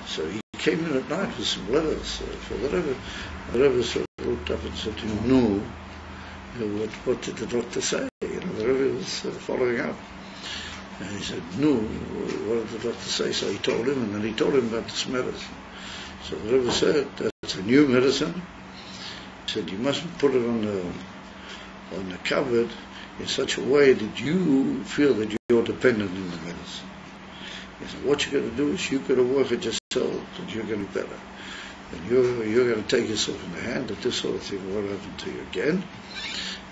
So he came in at night with some letters for the Rebbe. The Rebbe sort of looked up and said to him, no. What did the doctor say? The Rebbe was following up. And he said, no, what did the doctor say? So he told him, and then he told him about this medicine. So the Rebbe said, that's a new medicine. He said, you mustn't put it on the cupboard in such a way that you feel that you're dependent on the medicine. He said, what you're going to do is you've got to work at yourself that you're going to be better. And you're going to take yourself in the hand that this sort of thing won't happen to you again.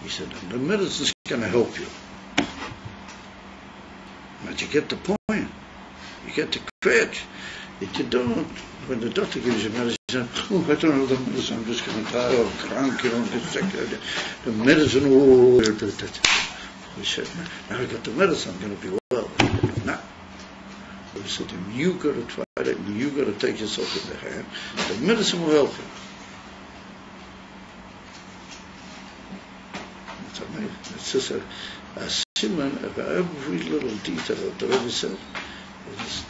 He said, and the medicine's going to help you. But you get the point. You get the credit. If you don't, when the doctor gives you medicine, oh, I don't know the medicine, I'm just going to die or crank, get sick. The medicine, oh, he said, now I got the medicine, I'm going to be well. Now, he said to him, you got to try it, and you got to take yourself in the hand. The medicine will help you. It's amazing. It's just a simon of every little detail that the Rebbe said. It's